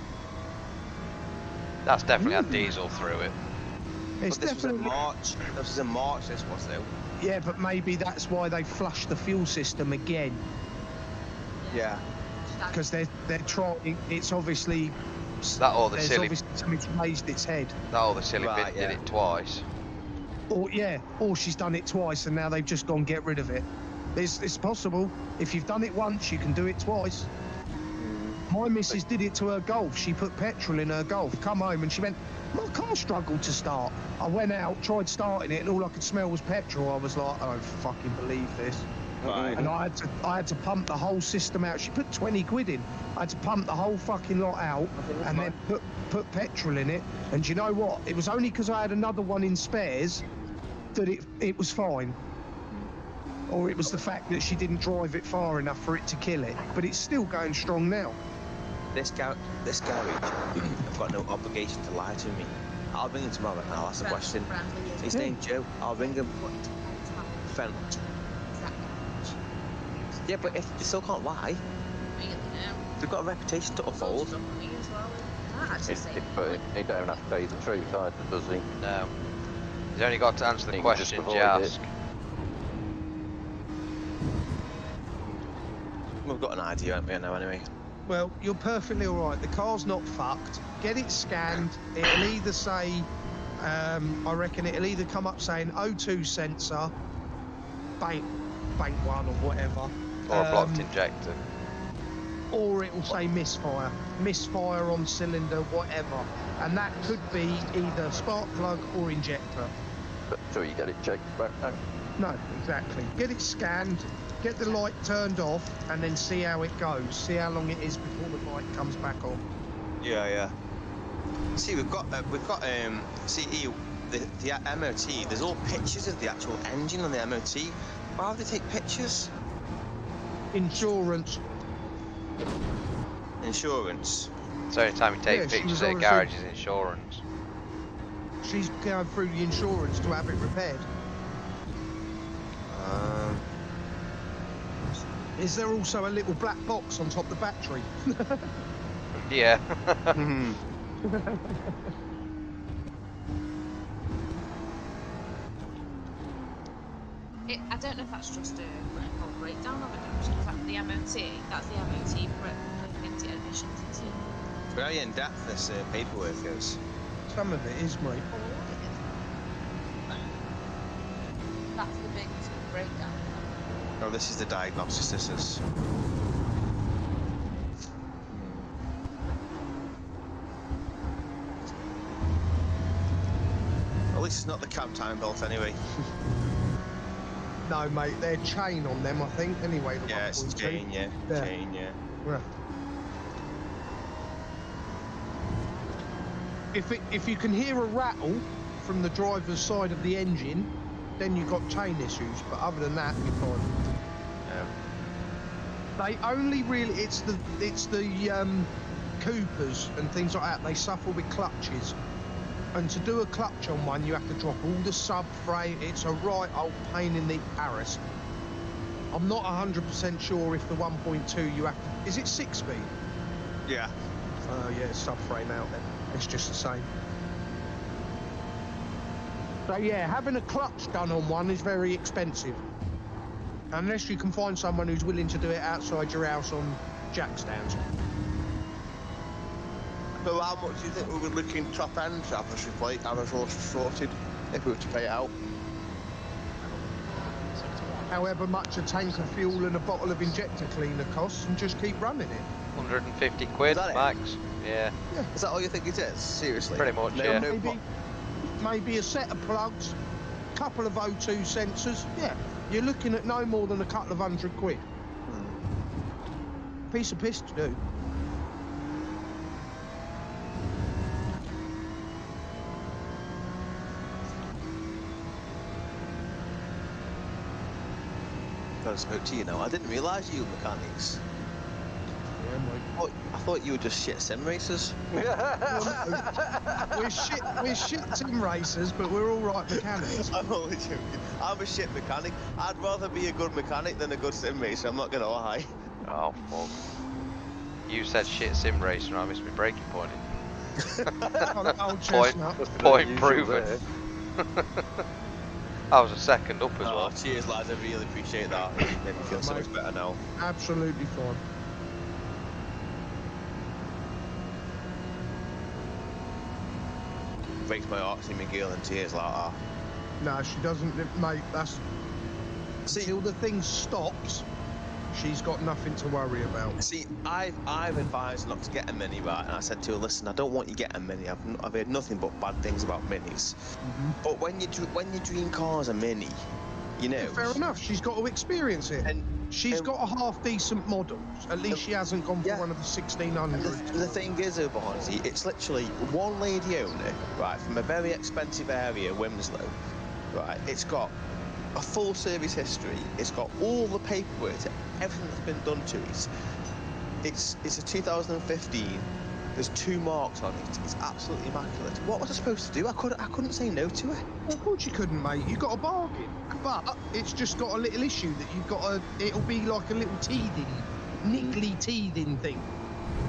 That's definitely had diesel through it. It's But this was in definitely March. This was in March. This was though. yeah, but maybe that's why they flushed the fuel system again, Yeah. because they're trying. It's obviously That or the there's silly, obviously something's raised its head. that or the silly Right, bit yeah. did it twice. Or she's done it twice and now they've just gone get rid of it. It's possible. If you've done it once, you can do it twice. My missus did it to her Golf. She put petrol in her Golf, come home and she went, my car struggled to start. I went out, tried starting it, and all I could smell was petrol. I was like, I don't fucking believe this. Right. And I had to pump the whole system out. She put 20 quid in. I had to pump the whole fucking lot out and then put petrol in it. And do you know what? It was only because I had another one in spares that it was fine. Or it was the fact that she didn't drive it far enough for it to kill it. But it's still going strong now. This garage, I've got no obligation to lie to me. I'll ring him tomorrow and I'll ask the question. His name's Joe. I'll ring him. Friend. Yeah, but if they still can't lie, they've got a reputation to uphold. But he don't have to tell you the truth either, does he? No. He's only got to answer the You can just questions avoid you it. ask. We've got an idea, haven't we, now, anyway? Well, you're perfectly all right. The car's not fucked. Get it scanned. It'll either say, I reckon it'll either come up saying O2 sensor, bank 1 or whatever. Or a blocked injector. Or it will say misfire. Misfire on cylinder, whatever. And that could be either spark plug or injector. But so you get it checked back now. No, exactly. Get it scanned, get the light turned off, and then see how it goes. See how long it is before the light comes back on. Yeah, yeah. See, we've got see here, the MOT. There's all pictures of the actual engine on the MOT. Why would they take pictures? Insurance. Insurance. It's the only time you take Yeah, she pictures was at a obviously- garage is insurance. She's going through the insurance to have it repaired. Is there also a little black box on top of the battery? Yeah. I don't know if that's just a critical breakdown of it. Is that the MOT? That's the MOT preventing emissions, isn't it? Very in depth this paperwork is. Some of it is, mate. That's the biggest breakdown. Oh, this is the diagnosis. This is. At least it's not the cab time belt anyway. No, mate, they're chain on them, I think. Anyway, the Yeah, it's 1.2. chain, yeah. Yeah. Chain, yeah. Yeah. If you can hear a rattle from the driver's side of the engine, then you've got chain issues. But other than that, you're fine. They only really it's the Coopers and things like that. They suffer with clutches, and to do a clutch on one, you have to drop all the subframe. It's a right old pain in the arse. I'm not 100% sure if the 1.2 you have to. Is it 6-speed? Yeah. Yeah, it's subframe out then. It's just the same. So yeah, having a clutch done on one is very expensive. Unless you can find someone who's willing to do it outside your house on jack stands. So how much do you think we were looking top end to have us all sorted if we were to pay it out? However much a tank of fuel and a bottle of injector cleaner costs, and just keep running it. 150 quid Is that it? max. Yeah, Is that all you think it is? Seriously? pretty much, yeah. Maybe a set of plugs, couple of O2 sensors. Yeah, you're looking at no more than a couple of £100. Piece of piss to do. I spoke to you now. I didn't realise you were mechanics. Yeah, mate. I thought you were just shit sim racers. We're shit sim racers, but we're all right mechanics. I'm only joking. I'm a shit mechanic. I'd rather be a good mechanic than a good sim racer, I'm not gonna lie. Oh, fuck. You said shit sim racer and I missed my breaking point. Old chestnut. Point proven. I was a second up as Oh, well. cheers lads, I really appreciate that. It made me feel so much better now. Absolutely fine. Breaks my heart seeing me girl in tears like that. No, she doesn't, mate. That's till the thing stops. She's got nothing to worry about. See, I've advised not to get a mini, right? And I said to her, listen, I don't want you getting a mini. I've heard nothing but bad things about minis. But when your dream car's a mini, you know. Fair enough. She's got to experience it. And She's got a half decent model. At least she hasn't gone for Yeah. one of the And 1600s. the thing is, Barnsley, it's literally one lady owner, right, from a very expensive area, Wimslow, right? It's got a full service history. It's got all the paperwork, everything that's been done to it. It's a 2015. There's 2 marks on it. It's absolutely immaculate. What was I supposed to do? I couldn't say no to her. Well, of course you couldn't, mate. You got a bargain. But it's just got a little issue that you've got a. It'll be like a little niggly teething thing.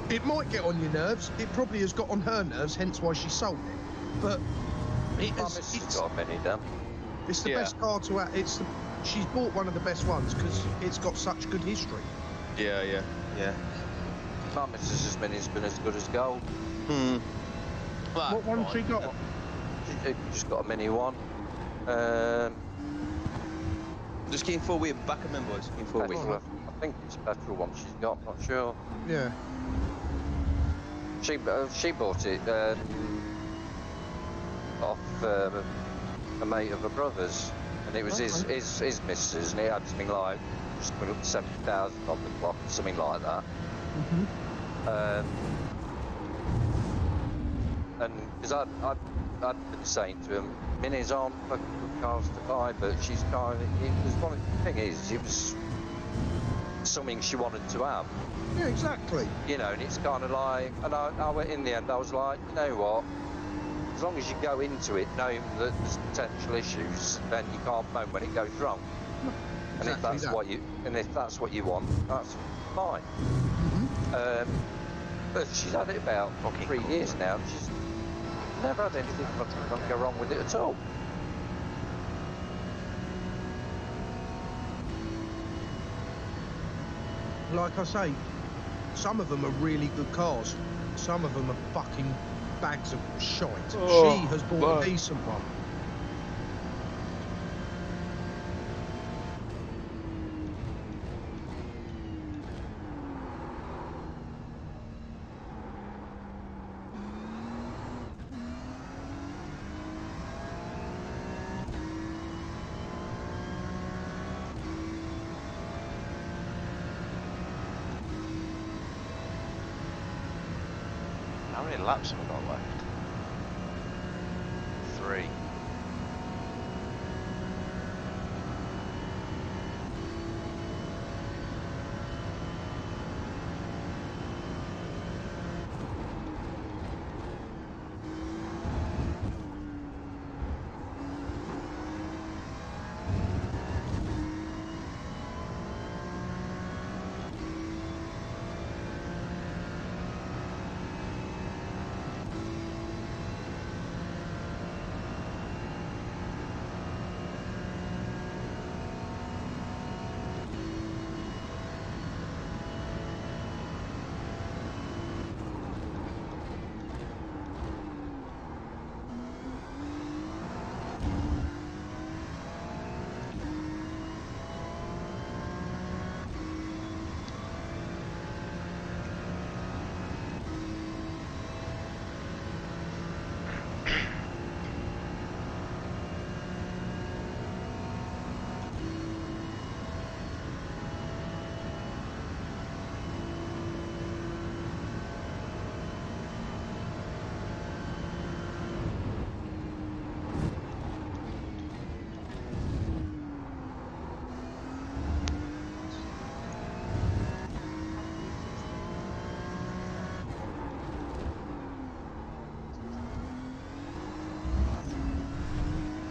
It might get on your nerves. It probably has got on her nerves, hence why she sold it. But My missus has got a Mini, Dan. It's the Yeah. best car to have. She's bought one of the best ones because it's got such good history. Yeah. My missus' Mini's been as good as gold. Hmm. Right, What one right. she got? She just got a Mini one. Just getting full wheel, back of them boys. Getting full wheel. Petrol, I think it's a petrol one she's got, not sure. Yeah. She bought it off a mate of her brother's, and it was his missus, and it had something like just coming up to 70,000 on the clock, something like that. And because I'd been saying to him, Minis aren't fucking good cars to buy, but she's kind of, it was one of the thing is, it was something she wanted to have. Yeah, exactly. You know, and it's kind of like, and I went in the end, I was like, you know what, as long as you go into it knowing that there's potential issues, then you can't moan when it goes wrong. And if Exactly that's what you want, that's fine. But she's had it about 3 years now, and she's never had anything fucking go wrong with it at all. Like I say, some of them are really good cars. Some of them are fucking bags of shite. Oh, She has bought a decent one. How many laps have we got left? 3.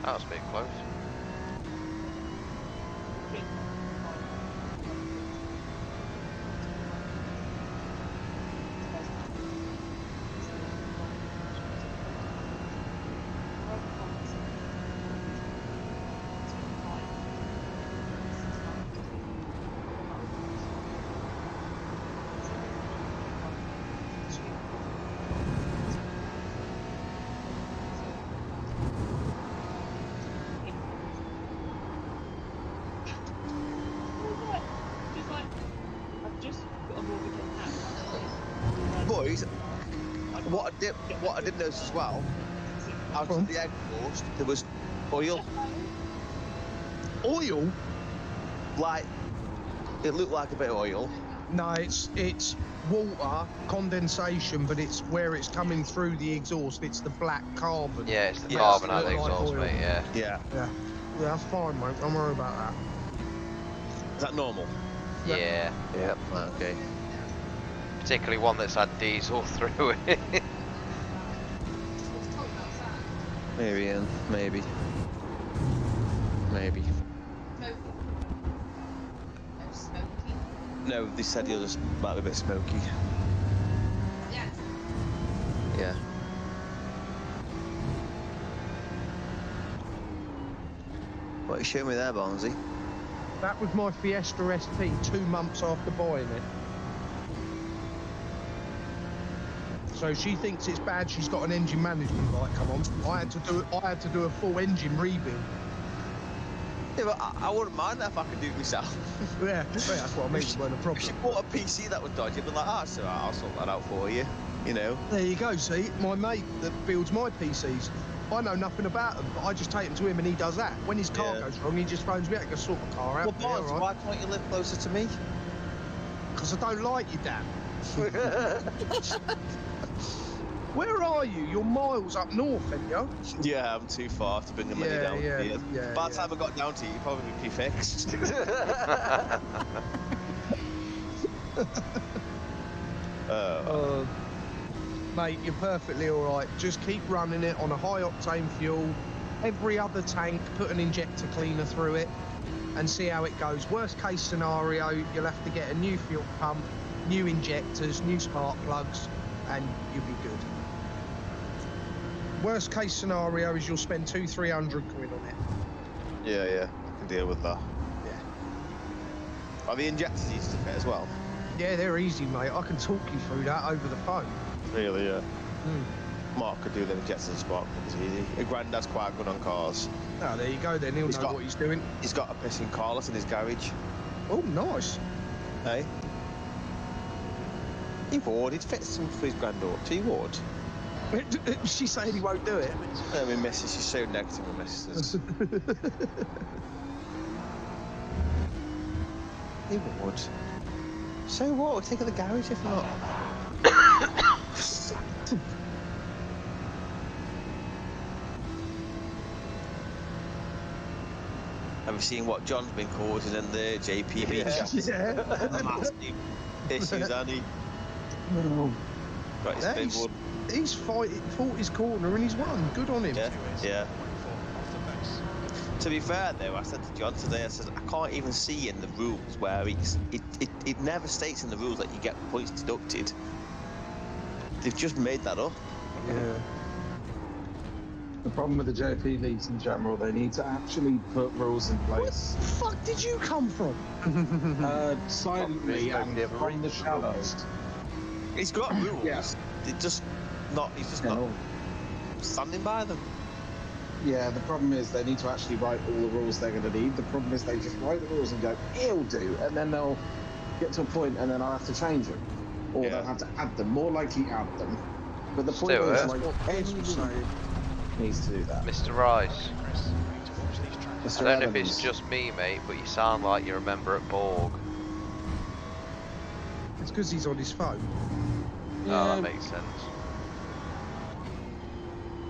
That was a bit close. Boys, what I did notice as well, out of the exhaust there was oil. Oil? Like, it looked like a bit of oil. No, it's water, condensation, but it's where it's coming through the exhaust. It's the black carbon. Yeah, it's the Yeah, carbon it's out the like exhaust, oil. mate, yeah. Yeah. Yeah, that's fine, mate. Don't worry about that. Is that normal? Yeah. Yeah. Yeah. Okay. Particularly one that's had diesel through it. Maybe, Ian. Maybe. Maybe. No, they said the others might be a bit smoky. Yeah. Yeah. you showing me there, Barnesy? That was my Fiesta ST 2 months after buying it. So she thinks it's bad she's got an engine management light come on. I had to do a full engine rebuild. Yeah, but I wouldn't mind that if I could do it myself. Yeah, that's what I mean. It weren't a If problem. she bought a PC that was dodgy, I'd be like, ah, so I'll sort that out for you. You know? There you go. See, my mate that builds my PCs, I know nothing about them, but I just take them to him and he does that. When his car Yeah. goes wrong, he just phones me out and goes, sort my car out. Well, Barnes, why can't you live closer to me? Because I don't like you, Dan. Where are you? You're miles up north, aren't you? Yeah, I'm too far to bring the money down here. yeah. By the time I got down to you, you'd probably be fixed. Mate, you're perfectly alright. Just keep running it on a high octane fuel. Every other tank, put an injector cleaner through it and see how it goes. Worst case scenario, you'll have to get a new fuel pump, new injectors, new spark plugs, and you'll be good. Worst case scenario is you'll spend 200-300 quid on it. Yeah, I can deal with that. Yeah. Are the injectors easy to fit as well? Yeah, they're easy, mate. I can talk you through that over the phone. Really, yeah. Mark could do the injectors and spark plugs easy. Your granddad's quite good on cars. Oh, there you go then. He'll know what he's doing. He's got a pissing Carlos in his garage. Oh, nice. Hey? He would. He'd fit some for his granddaughter. He would. She's saying he won't do it. I mean, Mrs. She's so negative with Mrs. He would. So what? We'll take it to the garage if not. Have you seen what John's been causing in the JPB chat? Yeah. Massive issues, Annie. Got his Yeah, big one. He's fought his corner and he's won. Good on him. Yeah. To be fair though, I said to John today, I said I can't even see in the rules where it never states in the rules that you get points deducted. They've just made that up. Yeah. The problem with the JP leagues in general, they need to actually put rules in Where place. the fuck did you come from? Silently and from the shadows. He's got rules. Yeah. He's just not standing by them. Yeah, the problem is they need to actually write all the rules they're going to need. The problem is they just write the rules and go, it'll do, and then they'll get to a point and then I'll have to change them. Or they'll have to add them, more likely add them. But the point is, like, everyone needs to do that. Mr. Rice, Mr. I don't know if Evans. it's just me, mate, but you sound like you're a member at Borg. It's because he's on his phone. Oh, Yeah. that makes sense.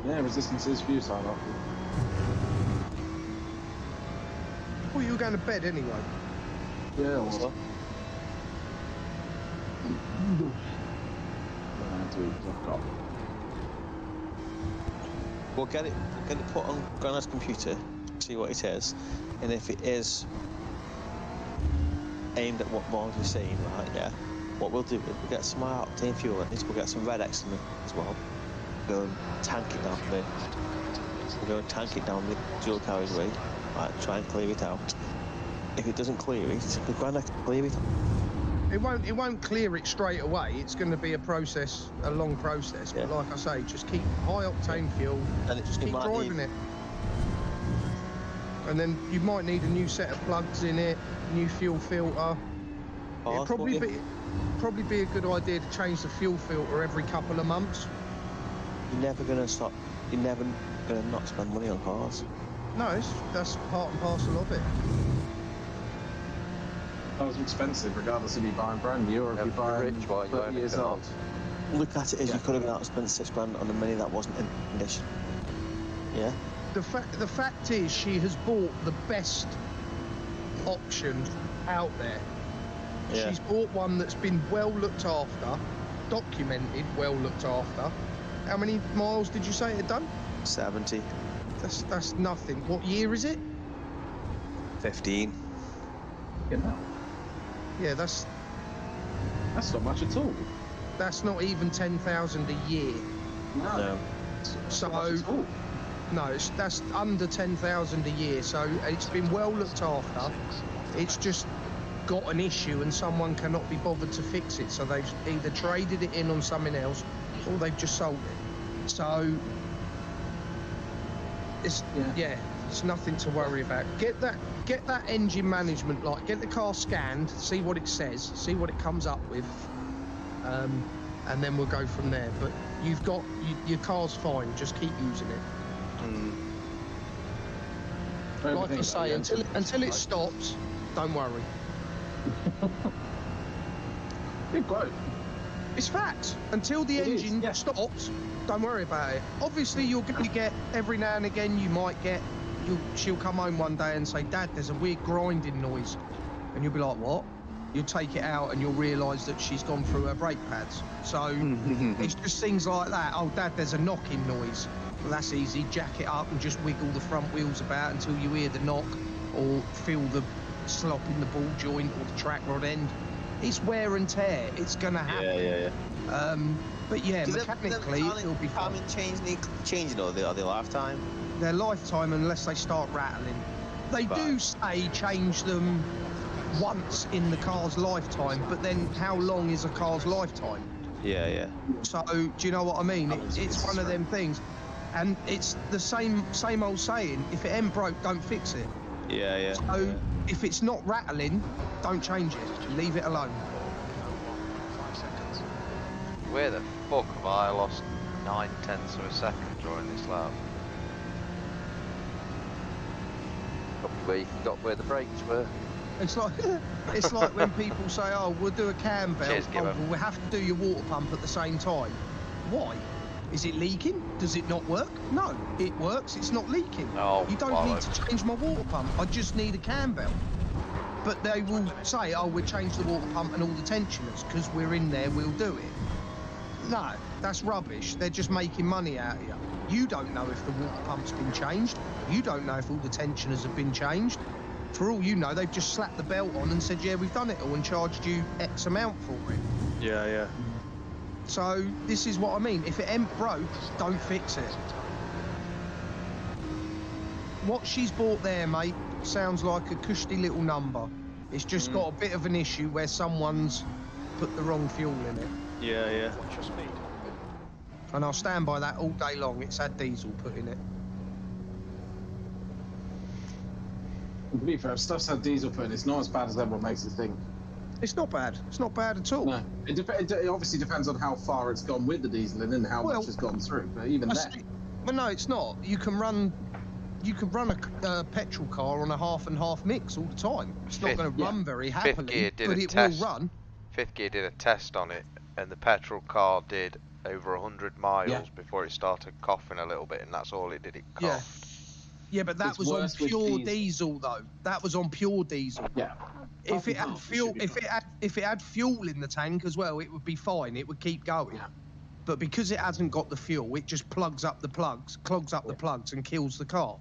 Yeah, resistance is futile. Well, you were going to bed anyway. Yeah, also. We'll get it put on Granad's computer, see what it is, and if it is aimed at what Barnes was saying, right, yeah, what we'll do is we'll get some high octane fuel in it, we'll get some red X in it as well, go and tank it down the dual carriageway, right, try and clear it out. If it doesn't clear it, Granad can clear it. It won't clear it straight away. It's going to be a long process. Yeah. But like I say, just keep high octane fuel And just it keep might driving it. And then you might need a new set of plugs in it, new fuel filter. It'd probably be a good idea to change the fuel filter every couple of months. You're never gonna stop. You're never gonna not spend money on cars. No, that's part and parcel of it. Cars are expensive, regardless if you're buying brand new or if Yeah, you're if you're buying rich while you 30 own a years car. old. Look at it as you could have gone out and spent £6 on a Mini that wasn't in condition. Yeah. The fact is, she has bought the best option out there. Yeah. She's bought one that's been well looked after, documented, well looked after. How many miles did you say it had done? 70, That's nothing. What year is it? 15. You know, Yeah, that's that's not much at all. not even 10,000 a year. No. No. It's So- not much at all. No, that's under 10,000 a year, so it's been well looked after. It's just got an issue and someone cannot be bothered to fix it, so they've either traded it in on something else or they've just sold it. So it's it's nothing to worry about. Get that engine management, like get the car scanned, see what it says, see what it comes up with, and then we'll go from there. But you've got your car's fine, just keep using it. Like I say, until it stops, don't worry. Big quote. It's facts. Until the engine stops, don't worry about it. Obviously, you're going to get, every now and again, she'll come home one day and say, Dad, there's a weird grinding noise. And you'll be like, what? You'll take it out and you'll realise that she's gone through her brake pads. So it's just things like that. Oh, Dad, there's a knocking noise. Well, that's easy. Jack it up and just wiggle the front wheels about until you hear the knock or feel the slop in the ball joint or the track rod end. It's wear and tear. It's going to happen. But yeah, mechanically, it'll be fine. Changing or their lifetime? Their lifetime, unless they start rattling. They do say change them once in the car's lifetime, but then how long is a car's lifetime? Yeah. So, do you know what I mean? It's one of them things. And it's the same old saying, if it ain't broke, don't fix it. Yeah. So, if it's not rattling, don't change it. Leave it alone. 5 seconds. Where the fuck have I lost 9/10 of a second during this lap? Probably where you forgot where the brakes were. It's like when people say, "Oh, we'll do a cam belt." Cheers, Well, we have to do your water pump at the same time. Why? Is it leaking? Does it not work? No, it works. It's not leaking. Oh, you don't need to change my water pump. I just need a cam belt. But they will say, "Oh, we'll change the water pump and all the tensioners because we're in there. We'll do it." No, that's rubbish. They're just making money out of you. You don't know if the water pump's been changed. You don't know if all the tensioners have been changed. For all you know, they've just slapped the belt on and said, yeah, we've done it all and charged you X amount for it. Yeah. So this is what I mean. If it ain't broke, don't fix it. What she's bought there, mate, sounds like a cushy little number. It's just got a bit of an issue where someone's put the wrong fuel in it. Yeah. Watch your speed. And I'll stand by that all day long. It's had diesel put in it. To be fair, if stuff's had diesel put in, it's not as bad as everyone makes it think. It's not bad. It's not bad at all. No, it obviously depends on how far it's gone with the diesel and how much has gone through. But even then, but no, it's not. You can run a petrol car on a half and half mix all the time. It's not going to run very happily, but it will run. Fifth Gear did a test on it, and the petrol car did over 100 miles before it started coughing a little bit, and that's all it did. It coughed. Yeah, but that was on pure diesel though. That was on pure diesel. Yeah. If it had fuel, if it had fuel in the tank as well, it would be fine. It would keep going. Yeah. But because it hasn't got the fuel, it just plugs up the plugs, clogs up the plugs, and kills the car.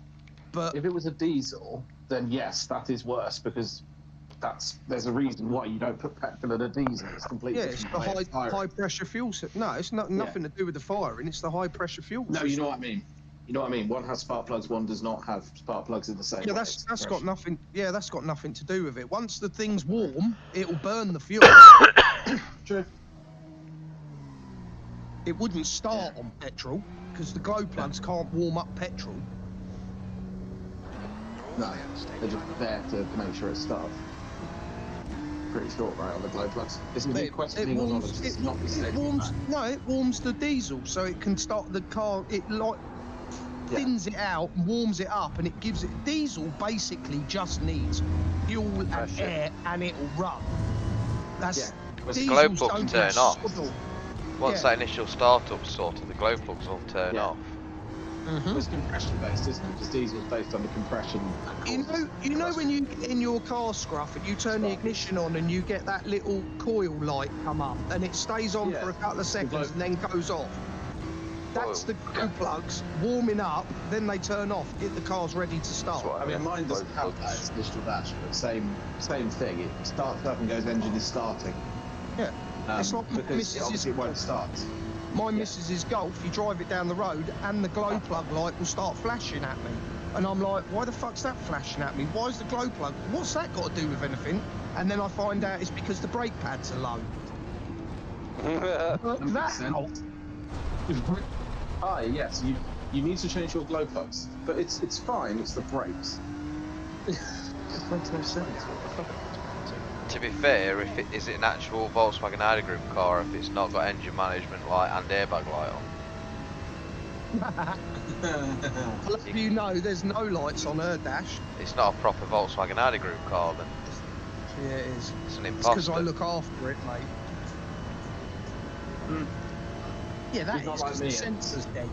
But if it was a diesel, then yes, that is worse because there's a reason why you don't put petrol in a diesel. It's completely it's the high pressure fuel. No, it's nothing to do with the firing. It's the high pressure fuel. No, you know what I mean. You know what I mean? One has spark plugs, one does not have spark plugs in the same way. Yeah, that's got nothing. Yeah, that's got nothing to do with it. Once the thing's warm, it'll burn the fuel. True. It wouldn't start on petrol because the glow plugs can't warm up petrol. No, they're just there to make sure it starts. Pretty short, right, on the glow plugs. This is questioning or knowledge. It's not it warms the diesel, so it can start the car. It thins it out, warms it up, and it gives it. Diesel basically just needs fuel and air, and it'll run. That's the glow plugs turn off. Once that initial startup sorted, the glow plugs will turn off. It's compression based, isn't it? Because diesel's based on the compression. You know when you get in your car scruff and you turn the ignition on and you get that little coil light come up and it stays on for a couple of seconds and then goes off. That's the glow plugs warming up, then they turn off. The car's ready to start. I mean, mine doesn't have that. It's digital dash, but same thing. It starts up and goes, engine is starting. Yeah. It's like because obviously it won't start. My missus's Golf, you drive it down the road and the glow plug light will start flashing at me. And I'm like, why the fuck's that flashing at me? Why is the glow plug? What's that got to do with anything? And then I find out it's because the brake pads are low. That helped. Hi, yes, you need to change your glow plugs, but it's fine. It's the brakes. It makes no sense. To be fair, is it an actual Volkswagen ID Group car if it's not got engine management light and airbag light on? I'll let you know there's no lights on her dash. It's not a proper Volkswagen ID Group car then. Yeah, it is. It's an It's imposter. because I look after it, mate. Yeah, that He's not is like because the me, sensor's dead.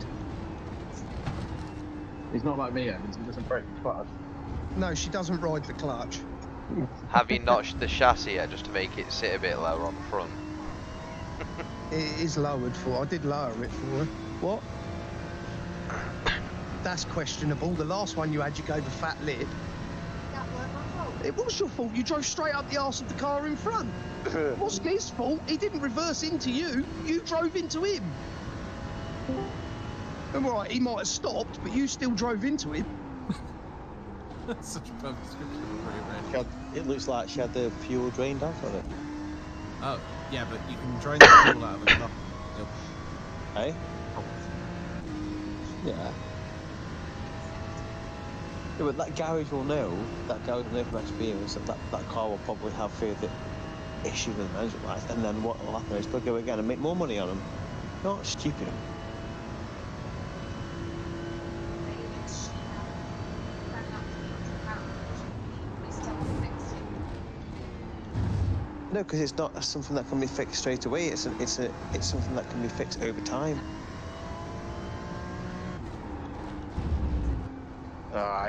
He's not like me, Evans. He doesn't break the clutch. No, she doesn't ride the clutch. Have you notched the chassis yet just to make it sit a bit lower on the front? It is lowered for. I did lower it for her. What? That's questionable. The last one you had, you gave a fat lip. That weren't my fault. It was your fault. You drove straight up the arse of the car in front. It wasn't his fault. He didn't reverse into you. You drove into him. And right, he might have stopped, but you still drove into him. That's such a perfect description of a pretty red. It looks like she had the fuel drained out on it. Oh, yeah, but you can drain the fuel out of a car. Eh? Yeah. Yeah, but that garage will know, from experience, that car will probably have further issue with the management lights, and then what will happen is they'll go again and make more money on them. Not stupid. No, because it's not something that can be fixed straight away. It's something that can be fixed over time.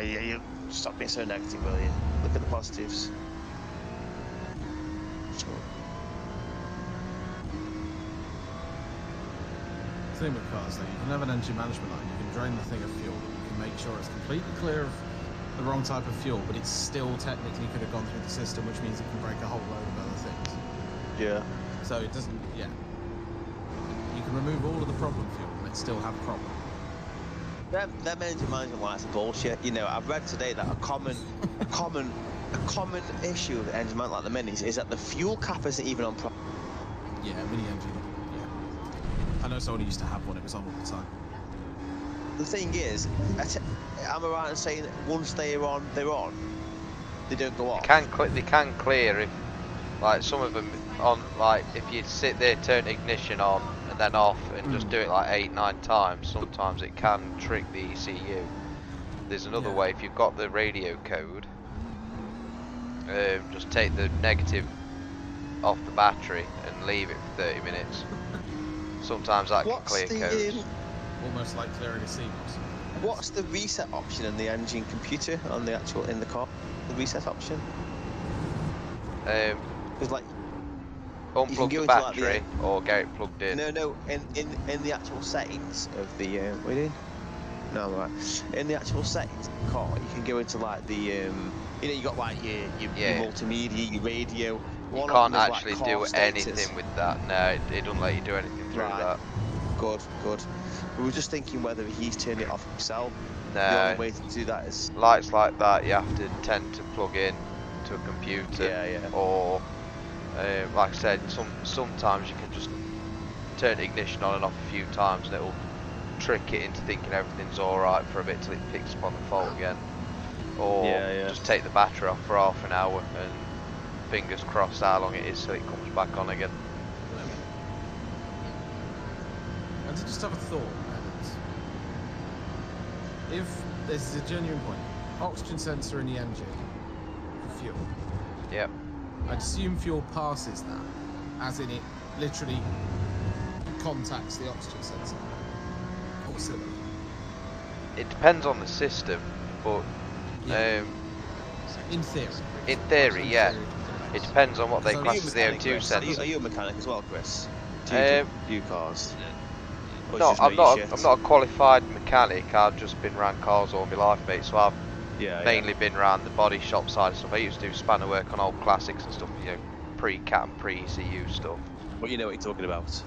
You stop being so negative, will you? Look at the positives. The thing with cars, though, you can have an engine management light, you can drain the thing of fuel, you can make sure it's completely clear of the wrong type of fuel, but it still technically could have gone through the system, which means it can break a whole load of other things. Yeah. So it doesn't, yeah. You can remove all of the problem fuel and it still have a problem. Them engine management lights are bullshit. You know, I've read today that a common issue with the engine management light at the Minis is that the fuel cap isn't even on proper. Yeah, mini engine, yeah. I know someone who used to have one, it was on all the time. The thing is, am I right in saying that once they're on, they're on? They don't go off? They can clear if, like, some of them on, like, if you sit there, turn ignition on and then off and just do it like 8-9 times, sometimes it can trick the ECU. There's another way, if you've got the radio code, just take the negative off the battery and leave it for 30 minutes. Sometimes that can clear codes. Almost like clearing a seat. What's the reset option in the engine computer on the actual in the car? The reset option? Because like unplug the battery or get it plugged in. No. In the actual settings of the what are you doing? No, I'm right. In the actual settings of the car, you can go into like the you know, you got like your multimedia, your radio. You can't actually do anything with that. No, it doesn't let you do anything through that. Good. We were just thinking whether he's turned it off himself. No. The only way to do that is lights like that. You have to tend to plug in to a computer. Yeah. Or like I said, sometimes you can just turn the ignition on and off a few times, and it'll trick it into thinking everything's all right for a bit till it picks up on the fault again. Or just take the battery off for half an hour and fingers crossed how long it is till it comes back on again. And to just have a thought, if this is a genuine point, oxygen sensor in the engine for fuel. Yep. I'd assume fuel passes that, as in it literally contacts the oxygen sensor. Or similar. It depends on the system, but in theory. In theory, yeah. It depends on what they class as the O2 sensor. Are you a mechanic as well, Chris? Do you do cars? No, I'm not a qualified mechanic. I've just been around cars all my life, mate. So I've mainly been around the body shop side of stuff. I used to do spanner work on old classics and stuff, you know, pre-cat and pre-ECU stuff. Well, you know what you're talking about.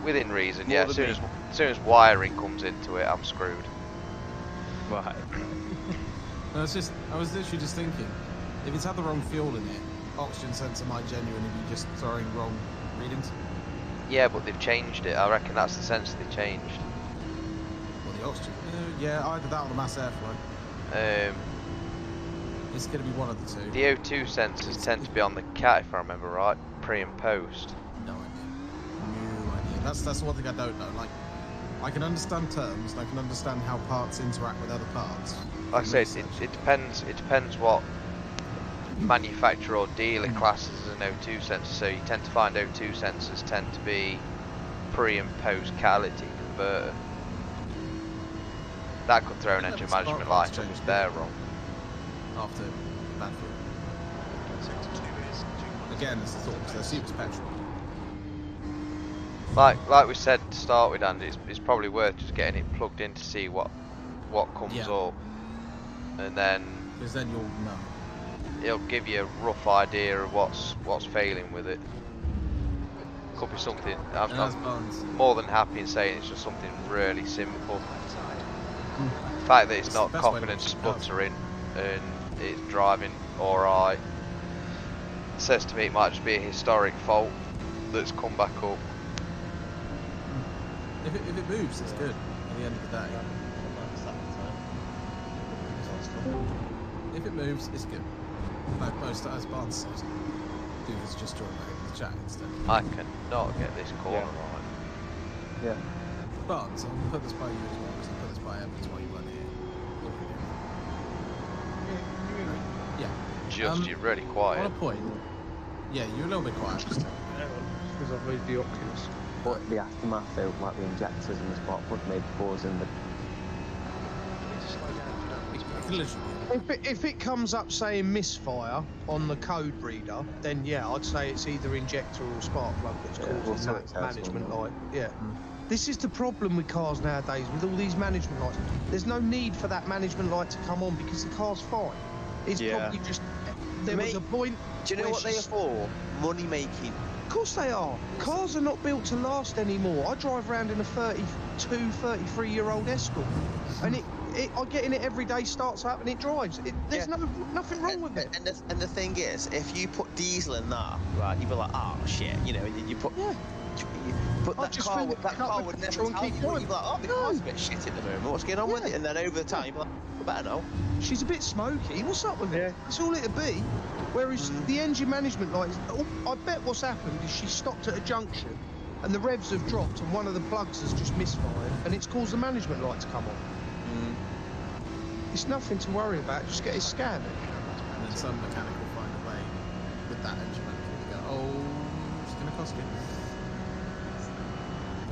within reason. More Yeah. than As soon me. as soon as wiring comes into it, I'm screwed. Right. No, it's just, I was literally just thinking, if it's had the wrong fuel in it, oxygen sensor might genuinely be just throwing wrong readings. Yeah, but they've changed it. I reckon that's the sensor they changed. Or the oxygen. Yeah, either that or the mass airflow. It's going to be one of the two. The O2 sensors tend to be on the cat, if I remember right, pre and post. No idea. No idea. That's the one thing I don't know. Like, I can understand terms, and I can understand how parts interact with other parts. Like I said, it depends. It depends what manufacturer or dealer classes as an O2 sensor. So you tend to find O2 sensors tend to be pre and post catalytic converter. That could throw an engine management light up if they're wrong. After bad fuel. Again, it's the thought, because they're super petrol. Like we said to start with, Andy, it's probably worth just getting it plugged in to see what comes up, and then because then you'll know. It'll give you a rough idea of what's failing with it. Could be something. I'm more than happy in saying it's just something really simple. The fact that it's not coughing and sputtering and it's driving alright says to me it might just be a historic fault that's come back up. If it moves, it's good at the end of the day. If it moves, it's good. Like most, as Barnes says, do this just join the chat instead. I cannot get this corner right. Yeah. Barnes, I'll put this by you as well, because I put this by Evans while you weren't here. Yeah. Just, you're really quiet. On a point, yeah, you're a little bit quiet. Just because I've read the Oculus. But the aftermath out, like the injectors and the spark plug made pause in the... If it comes up saying misfire on the code reader, then yeah, I'd say it's either injector or spark plug that's causing that management light. Yeah. This is the problem with cars nowadays, with all these management lights. There's no need for that management light to come on because the car's fine. It's probably just... There was a point... Do you know what they are for? Money making. Of course they are. Cars are not built to last anymore. I drive around in a 32, 33-year-old Escort, and I get in it every day, starts up, and it drives. There's nothing wrong with it. And the thing is, if you put diesel in that, right, you'd be like, oh shit, you know, you put. Yeah. But that car would never tell you. You'd be like, oh, the car's a bit shit at the moment. What's going on with it? And then over the time, you're like, I better know. She's a bit smoky. What's up with it? That's all it'd be. Whereas the engine management light, I bet what's happened is she stopped at a junction, and the revs have dropped, and one of the plugs has just misfired, and it's caused the management light to come on. It's nothing to worry about. Just get it scanned. And then some mechanic will find a way with that engine management to go, oh, it's going to cost you.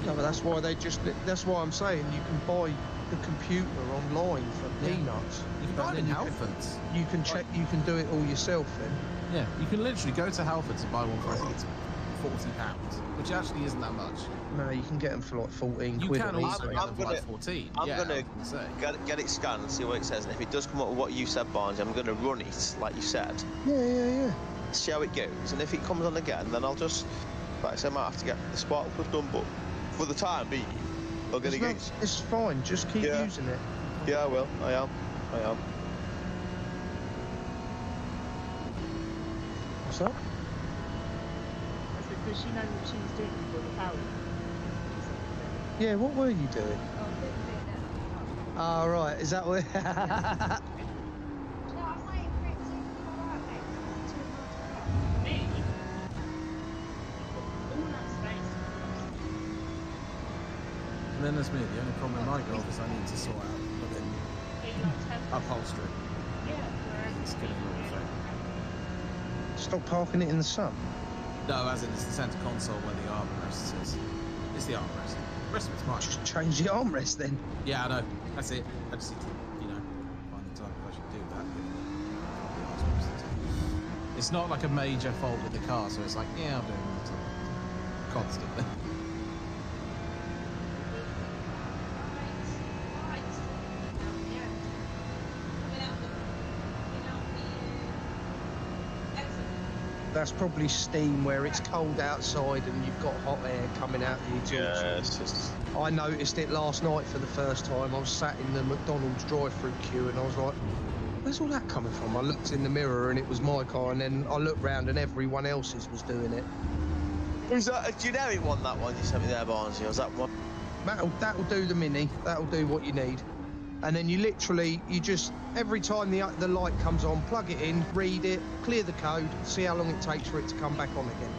No, but that's why that's why I'm saying you can buy the computer online for peanuts. You can buy it in Halfords. You can check. You can do it all yourself then. Yeah, you can literally go to Halfords and buy one for, I think it's £40, which actually isn't that much. No, you can get them for like 14 you quid. You can also get them for like 14. I'm gonna get it scanned and see what it says, and if it does come up with what you said, Barnes, I'm gonna run it like you said. Yeah. See how it goes, and if it comes on again, then I'll just, like I said, I might have to get the spark plug done, but for the time being, I'll get it. It's fine. Just keep using it. Yeah, I will. I am. What's up? Because she knows what she was doing before the power. Yeah, what were you doing? Oh, right. Is that what? And then there's me. The only problem with my Golf is I need to sort out the upholstery. It's getting a little thing. Stop parking it in the sun. No, as in it's the centre console where the armrest is. It's the armrest. The rest of it's mine. Just change the armrest then. Yeah, I know. That's it. I just need to, find the time if I should do that. It's not like a major fault with the car, so it's like, yeah, I'm doing it constantly. That's probably steam where it's cold outside and you've got hot air coming out the exhaust. Yeah, it's just... I noticed it last night for the first time. I was sat in the McDonald's drive-through queue and I was like, where's all that coming from? I looked in the mirror and it was my car, and then I looked round and everyone else's was doing it. Is that a generic one, that one you sent me there, Barnsley? Or was that one? That'll do the Mini. That'll do what you need. And then you just, every time the light comes on, plug it in, read it, clear the code, see how long it takes for it to come back on again.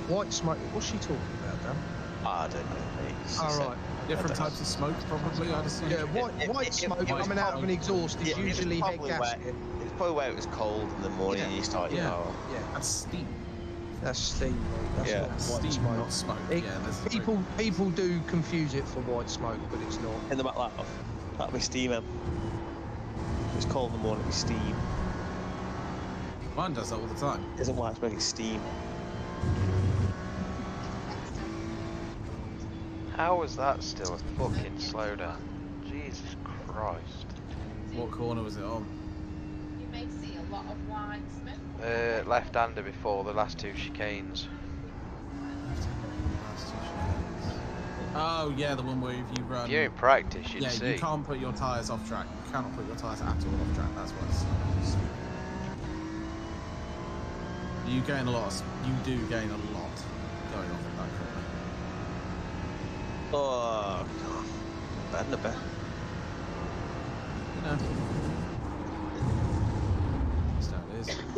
White smoke, what's she talking about, Dan? I don't know, mate. All right. Different types of smoke, probably, I'd assume. Yeah, white smoke coming out of an exhaust is usually head gasket. It's probably where it was cold in the morning and you start your car. Yeah, that's steam. That's steam. That's not white steam, smoke. not smoke. People do confuse it for white smoke, but it's not. In the back lap, that'll be steam, If it's cold in the morning, it'll be steam. Mine does that all the time. It isn't white smoke, it's steam. How was that still a fucking slowdown? Jesus Christ. What corner was it on? You may see a lot of white smoke. Left-hander before the last two chicanes. Oh yeah, the one where if you run... If you're in practice, you'd see. Yeah, you can't put your tyres off track. You cannot put your tyres at all off track, that's what it's... You gain a lot, you do gain a lot going off in that corner. Oh, God. Bad in a bit. You know. That's how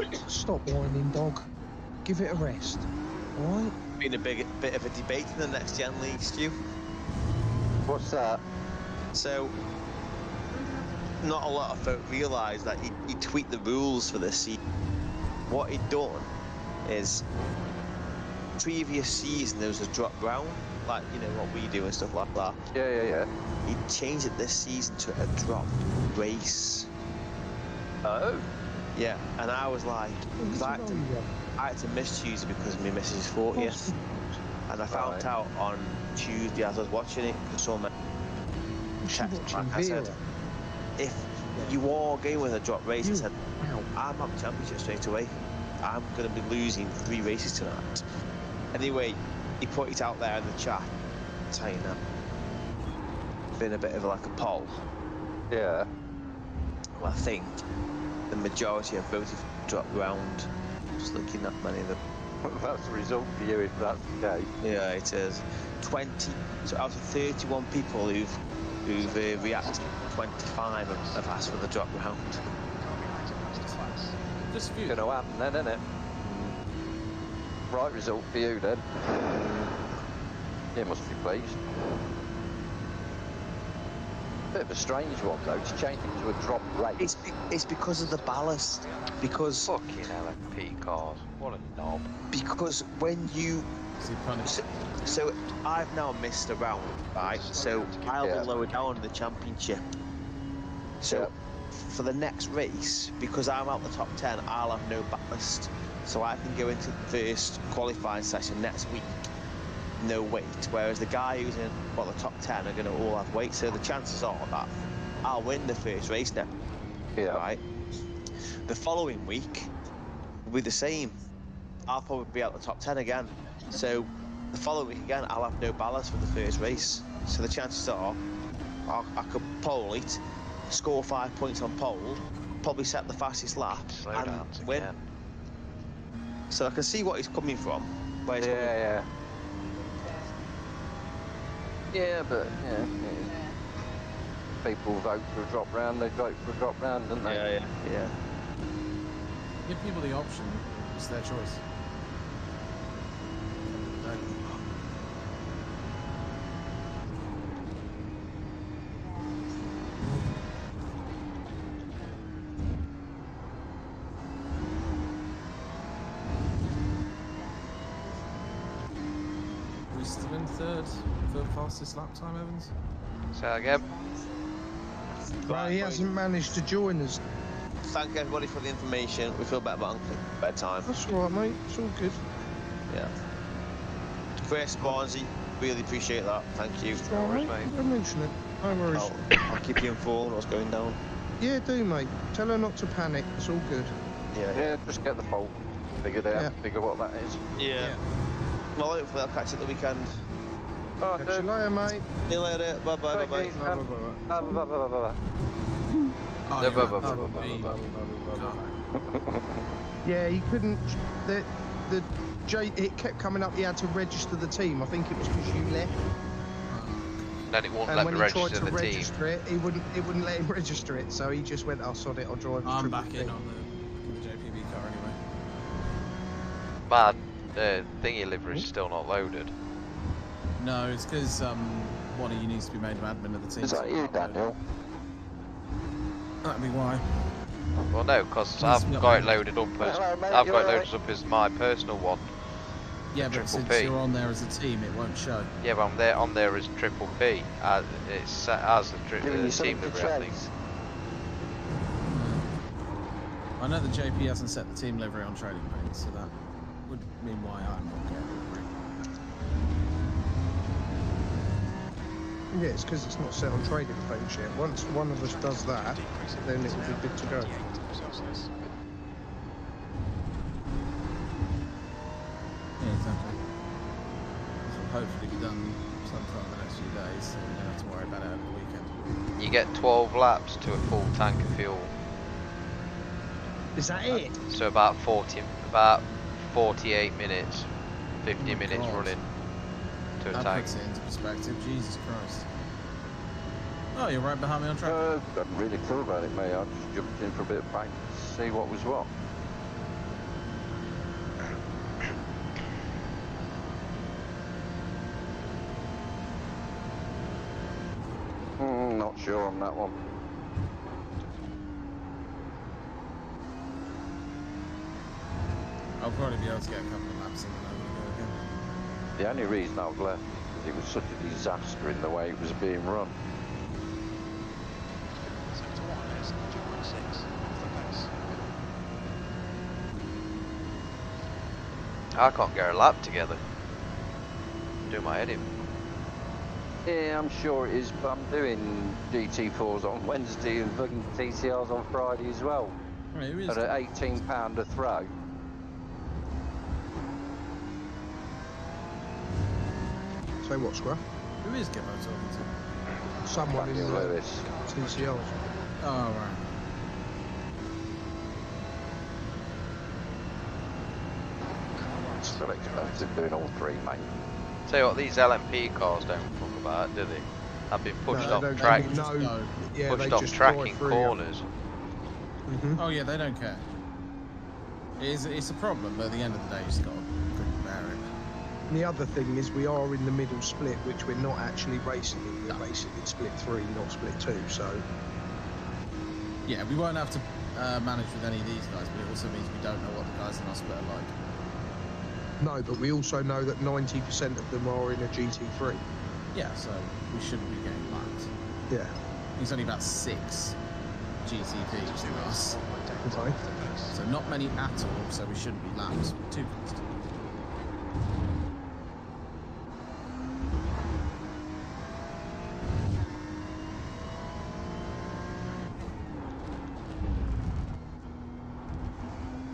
it is. Stop whining, dog. Give it a rest. Alright? Been a bit of a debate in the Next Gen League, Stu. What's that? So, not a lot of folk realise that he tweaked the rules for this season. What he'd done is, previous season there was a drop round, like, you know, what we do and stuff like that. Yeah. He changed it this season to a drop race. Oh? Yeah, and I was like, because I had to miss Tuesday because my missus' 40th. And I found out on Tuesday as I was watching it, because someone I said, if you are going with a drop race, I said, I'm at the championship straight away. I'm going to be losing 3 races tonight. Anyway, he put it out there in the chat, saying that. Been a bit of like a poll. Yeah. Well, I think the majority have voted for drop round. Just looking at many of them. That's the result for you if that's the case. Yeah, it is. 20. So out of 31 people who've reacted, 25 have asked for the drop round. Just a few. Gonna happen then, isn't it? Right result for you then. You must be pleased. Bit of a strange one though, to change it to a drop race. It's because of the ballast. Because fucking LMP cars, what a knob. Because when you so I've now missed a round, right? So I'll be lower down in the championship. So for the next race, because I'm out the top 10, I'll have no ballast. So I can go into the first qualifying session next week, no weight. Whereas the guy who's in the top 10 are going to all have weight. So the chances are that I'll win the first race now. Yeah. Right. The following week will be the same. I'll probably be out the top 10 again. So the following week again, I'll have no ballast for the first race. So the chances are I could pole it, score 5 points on pole, probably set the fastest lap, and win. Again. So I can see what he's coming from. Where he's coming from. Yeah, but people vote for a drop round, they vote for a drop round, don't they? Yeah. Give people the option, it's their choice. We're still in third for fastest lap time, Evans? Say that again. Well, he hasn't managed to join us. Thank everybody for the information. We feel better about bedtime. That's all right, mate. It's all good. Yeah. Chris, Barnsley, really appreciate that. Thank you. All right, mate. Don't mention it. No worries. I'll keep you informed what's going down. Yeah, do, mate. Tell her not to panic. It's all good. Yeah, just get the fault figured out, Yeah. figure what that is. Yeah. Well, hopefully I'll catch you at the weekend. Oh, Catch you later, mate. See you later. Bye bye. Bye bye. Oh, No, you're but- right, but- that'd be- Yeah, he couldn't. The it kept coming up. He had to register the team. I think it was because you left. Then it won't And let when me he tried register to the team. register it, it wouldn't let him register it. So he just went, "Oh, sod it, I'll drive." I'm Triple back P." in on the JPB car anyway. Bad thingy livery's still not loaded. No, it's because one of you needs to be made admin of the team. Is that you, Daniel? That'd be why. Well, no, because Yes, I've no, got it mate. loaded up as Hello, mate, I've you got it alright? loaded up as my personal one. Yeah, but Triple since P. you're on there as a team, it won't show. Yeah, but I'm there on there as Triple P. It's set as the Giving you team something to livery, I think. chase. I know the JP hasn't set the team livery on trading paint, so that would mean why I'm not getting livery. Yeah, it's because it's not set on trading paint yet. Once one of us does that, then it will be good to go. Yeah, exactly. This will hopefully be done sometime in the next few days, so we don't have to worry about it over the weekend. You get 12 laps to a full tank of fuel. Is that it? So about 48 minutes, 50 minutes God. running to a That tank. puts it into perspective. Jesus Christ. Oh, you're right behind me on track. I'm really cool about it, mate. I just jumped in for a bit of practice to see what was what. Not sure on that one. I'll probably be able to get a couple of laps in and then I'm going to go again. The only reason I've left is it was such a disaster in the way it was being run. I can't get a lap together. Do my head in. Yeah, I'm sure it is, but I'm doing GT4s on Wednesday and fucking TCRs on Friday as well. Right, who is At that? £18 a throw. Say what, Scruff? Who is Gibbo talking Someone in Fucking the Lewis. TCLs. to? Oh, right. It's still expensive doing all three, mate. Tell you what, these LMP cars don't fuck about, do they? I've been pushed No, off they don't- track, they don't- No, yeah, they pushed off just track drive in through. corners. Mm-hmm. Oh, yeah, they don't care. It's a problem, but at the end of the day, you just got to bear it. And the other thing is we are in the middle split, which we're not actually racing in. We're basically in split 3, not split 2. So Yeah, we won't have to manage with any of these guys, but it also means we don't know what the guys in our split are like. no, but we also know that 90% of them are in a GT3. Yeah, so we shouldn't be getting lapped. Yeah. There's only about 6 GTPs in us. Okay. So not many at all, so we shouldn't be lapped. Too constant.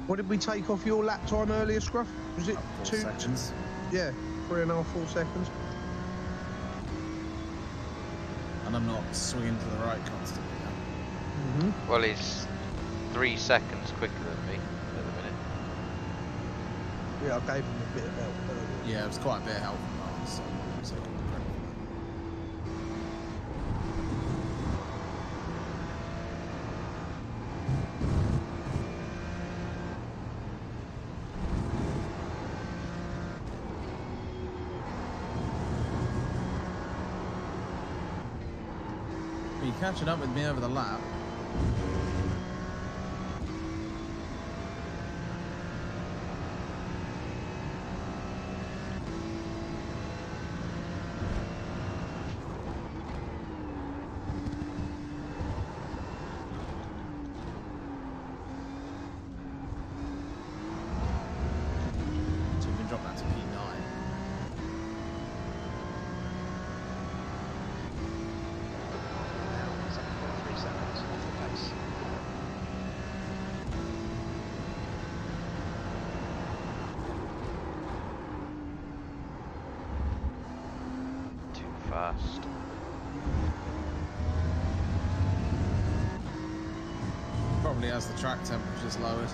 What did we take off your lap time earlier, Scruff? Was it About 4 2 seconds. Yeah, 3.5, 4 seconds. And I'm not swinging to the right constantly now. Mm-hmm. Well, he's 3 seconds quicker than me at the minute. Yeah, I gave him a bit of help earlier. Yeah, it was quite a bit of help from Mark, so I'm taking the credit for that. Are you catching up with me over the lap? So we can drop that to P9. fast. Probably as the track temperature's lowered.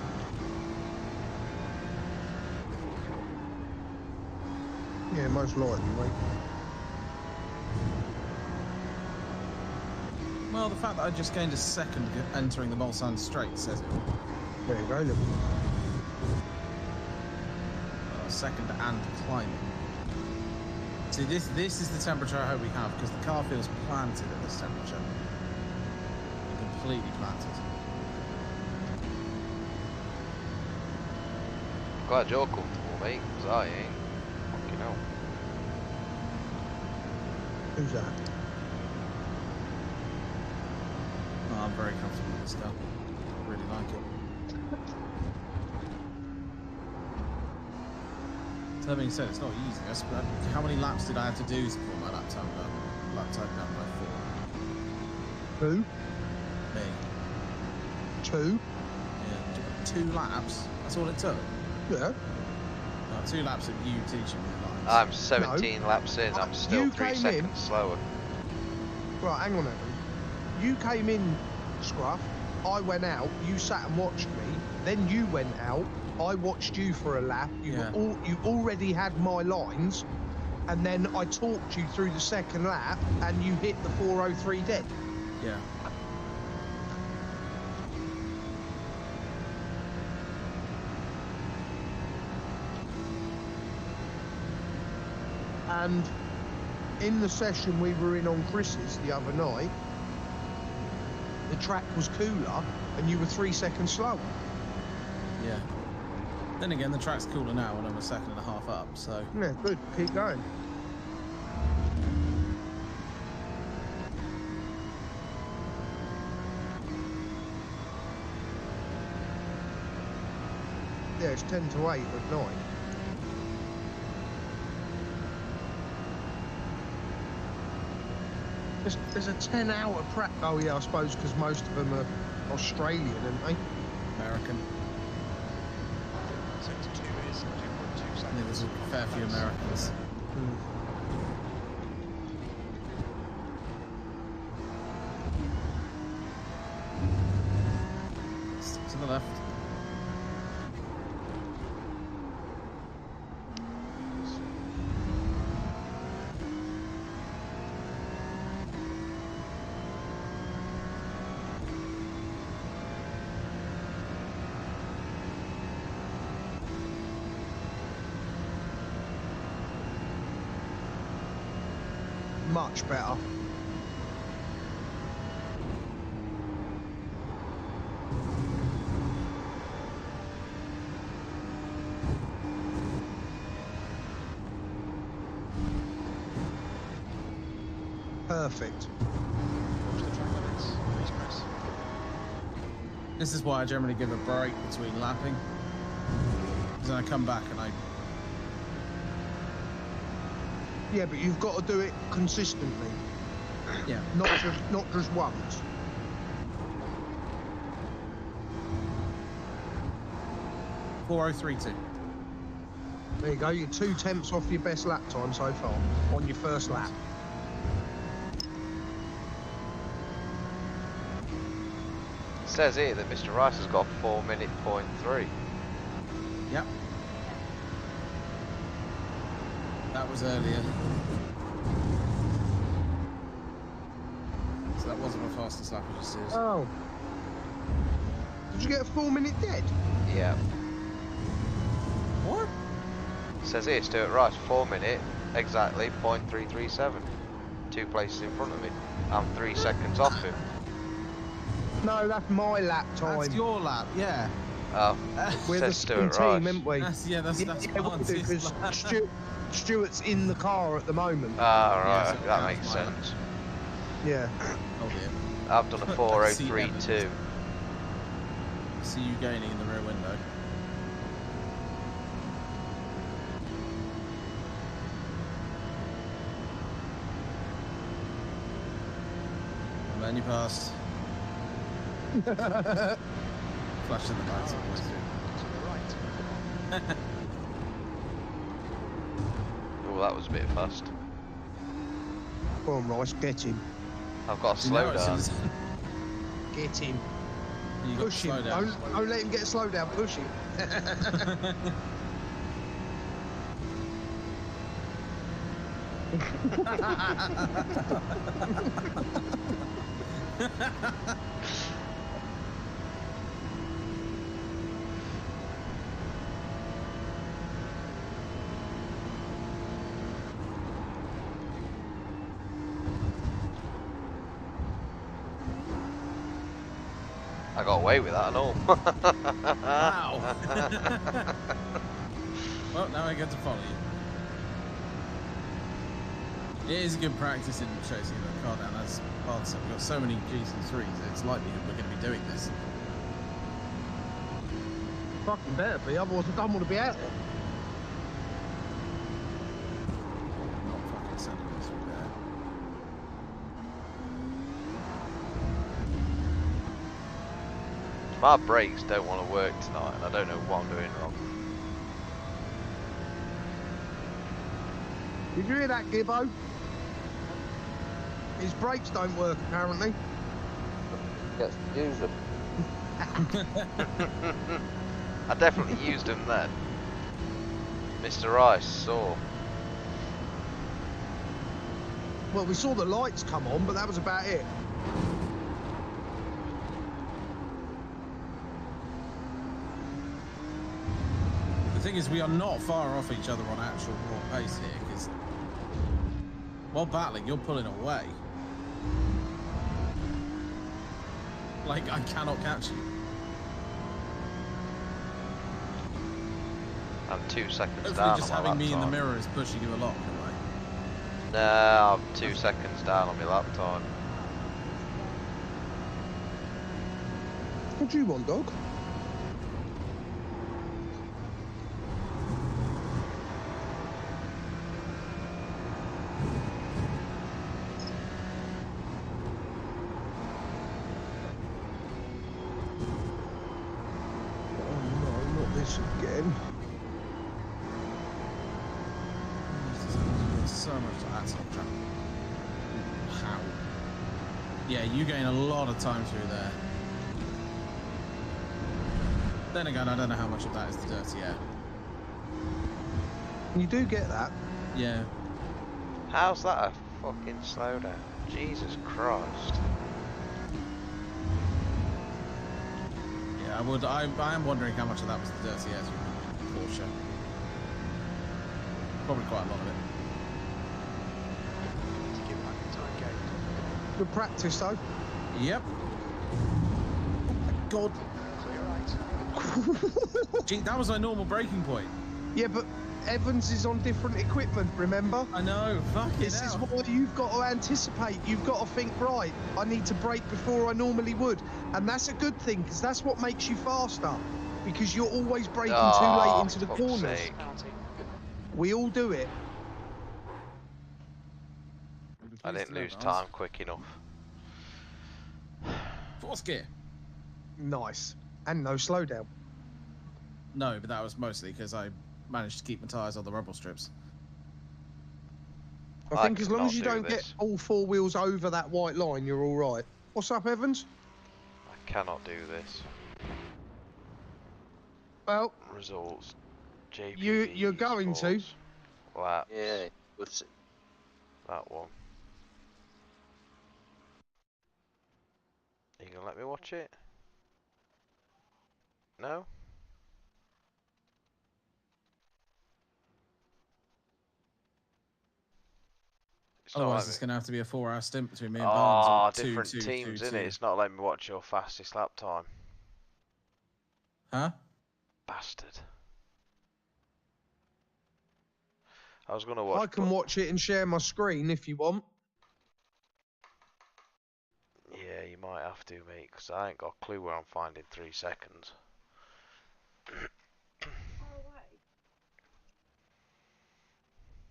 Yeah, most likely, mate. Well, the fact that I just gained a second entering the Mulsanne Strait says it. There you go, look. A second and climbing. See, this is the temperature I hope we have, because the car feels planted at this temperature. Completely planted. Glad you're comfortable, mate, because I ain't. Fucking hell. Who's that? Oh, I'm very comfortable with this car. I really like it. So that being said, it's not easy. How many laps did I have to do to pull my lap time down by 4? Who? Me. 2? Yeah, 2 laps. That's all it took. Yeah. No, 2 laps of you teaching me the lines. I'm 17 laps in, I'm still You 3 came seconds slower. Right, hang on, Evan. You came in, Scruff. I went out. You sat and watched me. Then you went out. I watched you for a lap. You already had my lines, and then I talked you through the second lap, and you hit the 4:03 dead. Yeah. And in the session we were in on Chris's the other night, the track was cooler, and you were 3 seconds slower. Yeah. Then again, the track's cooler now when I'm 1.5 seconds up, so... Yeah, good. Keep going. Yeah, it's 10 to 8 at night. There's a 10-hour prep. Oh yeah, I suppose because most of them are Australian, aren't they? American. 72 is 2.2 seconds. Yeah, there's a fair few Americans. Stick to the left. Much better. Perfect. Watch the track limits, please press. This is why I generally give a break between lapping. Because then I come back and I... Yeah, but you've got to do it consistently. Yeah. Not just once. .4032. There you go. You're 2 tenths off your best lap time so far on your first lap. It says here that Mr. Rice has got 4:03. Yep. That was earlier. So that wasn't my fastest lap, I just did. Oh. Did you get a 4 minute dead? Yeah. What? It says here, Stuart Rice, 4 minute, exactly, .337. 2 places in front of me. I'm 3 seconds off him. No, that's my lap time. That's your lap, yeah. Oh, We're says the Stuart same Rice. team, aren't we? That's yeah, we'll do, because Stuart's in the car at the moment. Ah, right, Yeah, so that that's makes my- sense. Yeah. Oh dear. I've done a I see 4:032. See you gaining in the rear window. And then you passed. Flashing the lights. To the right. Oh, that was a bit fast. Go on, Rice, get him. I've got to slow down. Get him. You Push him. Don't let him get a slow down. Push him. I got away with that and all. Wow. Well, now I get to follow you. It is a good practice in chasing the car down. As Bart said, we've got so many GC3s, it's likely that we're going to be doing this. Fucking better be, otherwise I don't want to be out there. Not fucking sending this through there. My brakes don't want to work tonight, and I don't know what I'm doing wrong. Did you hear that, Gibbo? His brakes don't work, apparently. Gets to use them. I definitely used them then. Mr. Rice saw. Well, we saw the lights come on, but that was about it. The thing is, we are not far off each other on actual raw pace here, because while battling, you're pulling away. Like, I cannot catch you. I'm 2 seconds Hopefully down just on my having me in the lap mirror is pushing you a lot, right? No, I'm 2 seconds down on my lap time. What do you want, dog? Again. So much that's on track. How? Yeah, you gain a lot of time through there. Then again, I don't know how much of that is the dirty air. You do get that. Yeah. How's that a fucking slowdown? Jesus Christ. Yeah, I am wondering how much of that was the dirty air through the Porsche. Probably quite a lot of it. Good practice, though. Yep. Oh my God. Gee, that was my normal braking point. Yeah, but Evans is on different equipment, remember? I know, fucking This is what you've got to anticipate. You've got to think, right, I need to brake before I normally would. And that's a good thing, because that's what makes you faster. Because you're always braking too late into the corners. Sake. We all do it. I didn't lose time quick enough. Fourth gear. Nice. And no slowdown. No, but that was mostly because I managed to keep my tyres on the rubble strips. I think as long as you don't get all four wheels over that white line, you're all right. What's up, Evans? I cannot do this. Well, results. JPV you're going sports. to. Laps. Yeah, what's it? That one. Are you gonna let me watch it? No? Otherwise, it's going to have to be a 4-hour stint between me and Oh, Barnes. different teams, isn't it? It's not letting me watch your fastest lap time. Huh? Bastard. I was going to watch... I can watch it and share my screen if you want. Yeah, you might have to, mate, because I ain't got a clue where I'm finding 3 seconds.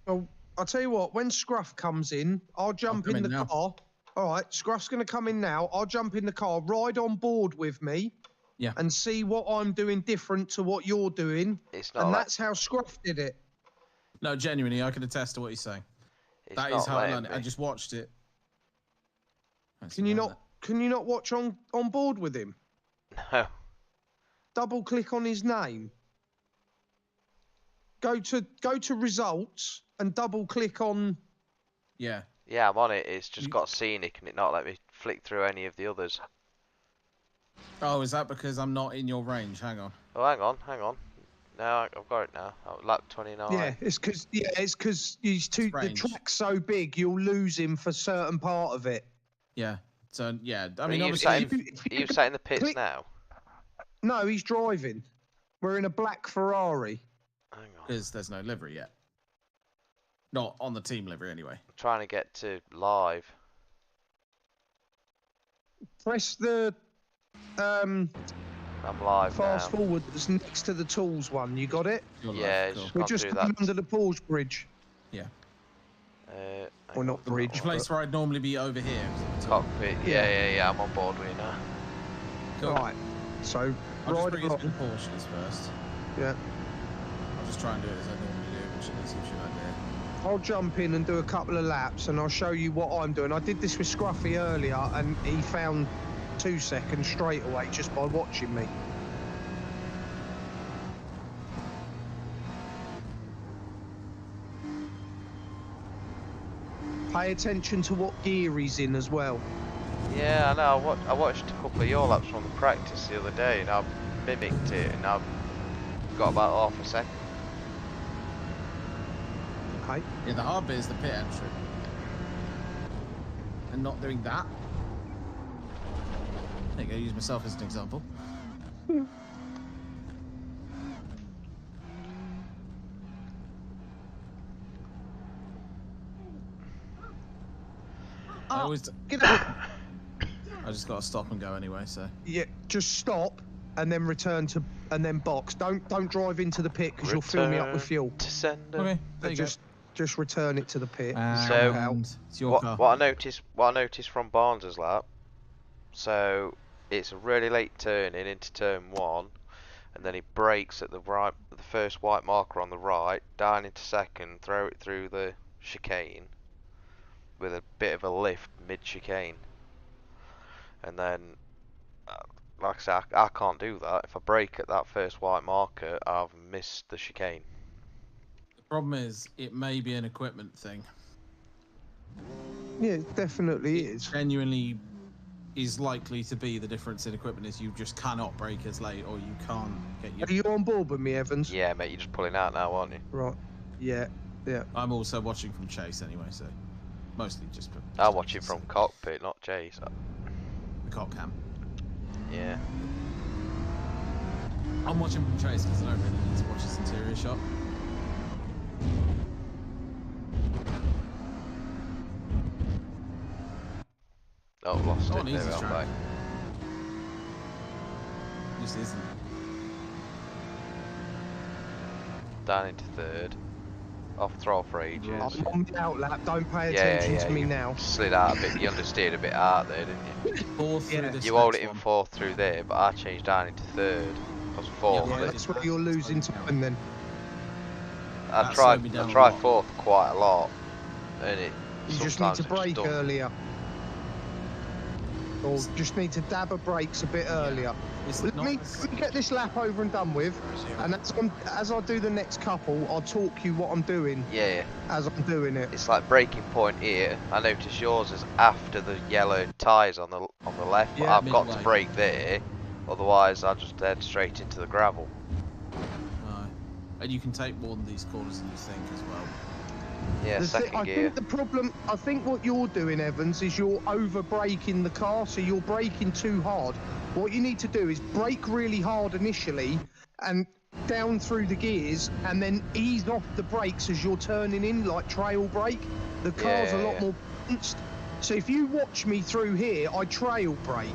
Well, I'll tell you what, when Scruff comes in, I'll jump in the car. All right, Scruff's going to come in now. I'll jump in the car, ride on board with me, and see what I'm doing different to what you're doing. It's not and that's how Scruff did it. No, genuinely, I can attest to what he's saying. It's That not is how I letting learned it. me. I just watched it. Can you not watch on board with him? No. Double click on his name. Go to results and double click on. Yeah. Yeah, I'm on it. It's just got scenic and it not let me flick through any of the others. Oh, is that because I'm not in your range? Hang on. Oh, hang on. No, I've got it now. Oh, lap 29. Yeah, it's because he's too. The range. track's so big, you'll lose him for certain part of it. Yeah. So yeah, I Are mean, you obviously, sat in the pits click- now? No, he's driving. We're in a black Ferrari. Hang on. because there's no livery yet. Not on the team livery anyway. I'm trying to get to live. Press the I'm live fast now. forward that's next to the tools one. You got it? Yeah, it's cool. just We're gone just through coming that. under the pause bridge. Yeah. Or not bridge. The place where I'd normally be over here. Cockpit. Yeah. I'm on board with you now. Cool. Right. So I'll just ride bring us along. proportions first. Yeah. I'll just try and do it as I normally do, which is usually like that. I'll jump in and do a couple of laps, and I'll show you what I'm doing. I did this with Scruffy earlier, and he found 2 seconds straight away just by watching me. Pay attention to what gear he's in as well. Yeah, I know. I watched a couple of your laps from the practice the other day, and I mimicked it, and I've got about half a second. Okay. Yeah, the hard bit is the pit entry. And not doing that. There you go, use myself as an example. I always... Get out. I just got to stop and go anyway, so... Yeah, just stop and then return to and then box. Don't drive into the pit because you'll fill me up with fuel. To sender. Okay, there you Just return it to the pit. So, it's your car. what I noticed from Barnes's lap, so it's a really late turning into turn 1, and then he brakes at the first white marker on the right, down into second, throw it through the chicane with a bit of a lift mid chicane, and then like I said, I can't do that. If I brake at that first white marker, I've missed the chicane. The problem is, it may be an equipment thing. Yeah, it definitely is. Genuinely is likely to be the difference in equipment is you just cannot brake as late or you can't get your... Are you on board with me, Evans? Yeah, mate, you're just pulling out now, aren't you? Right. Yeah. I'm also watching from Chase anyway, so mostly just... I watch it from cockpit, not Chase. The cock cam. Yeah. I'm watching from Chase because I don't really need to watch his interior shot. Oh, lost Oh, it. an There easy we are, track. mate. Just isn't. Down into third. Off throttle for ages. I'm on the out lap. Don't pay Yeah, attention yeah, to me you now. Slid out a bit. You understeered a bit out there, didn't you? Fourth through this You hold it next in one. fourth through there, but I changed down into third. I was fourth. Yeah, that's where you're losing time then. I That slowed me down a tried lot. fourth quite a lot, and it. You just need sometimes to it just brake don't. earlier. Or just need to dab her brakes a bit earlier. Let me get this lap over and done with, and as I do the next couple, I'll talk you what I'm doing Yeah, as I'm doing it. it's like breaking point here. I notice yours is after the yellow tyres on the left, but Yeah, I've got to midway. brake there, otherwise I'll just head straight into the gravel. No. And you can take more than these corners than you think as well. Yeah, second I gear. think the problem, I think what you're doing, Evans, is you're over braking the car, so you're braking too hard. What you need to do is brake really hard initially and down through the gears, and then ease off the brakes as you're turning in, like trail brake. The car's a lot more balanced. So if you watch me through here, I trail brake.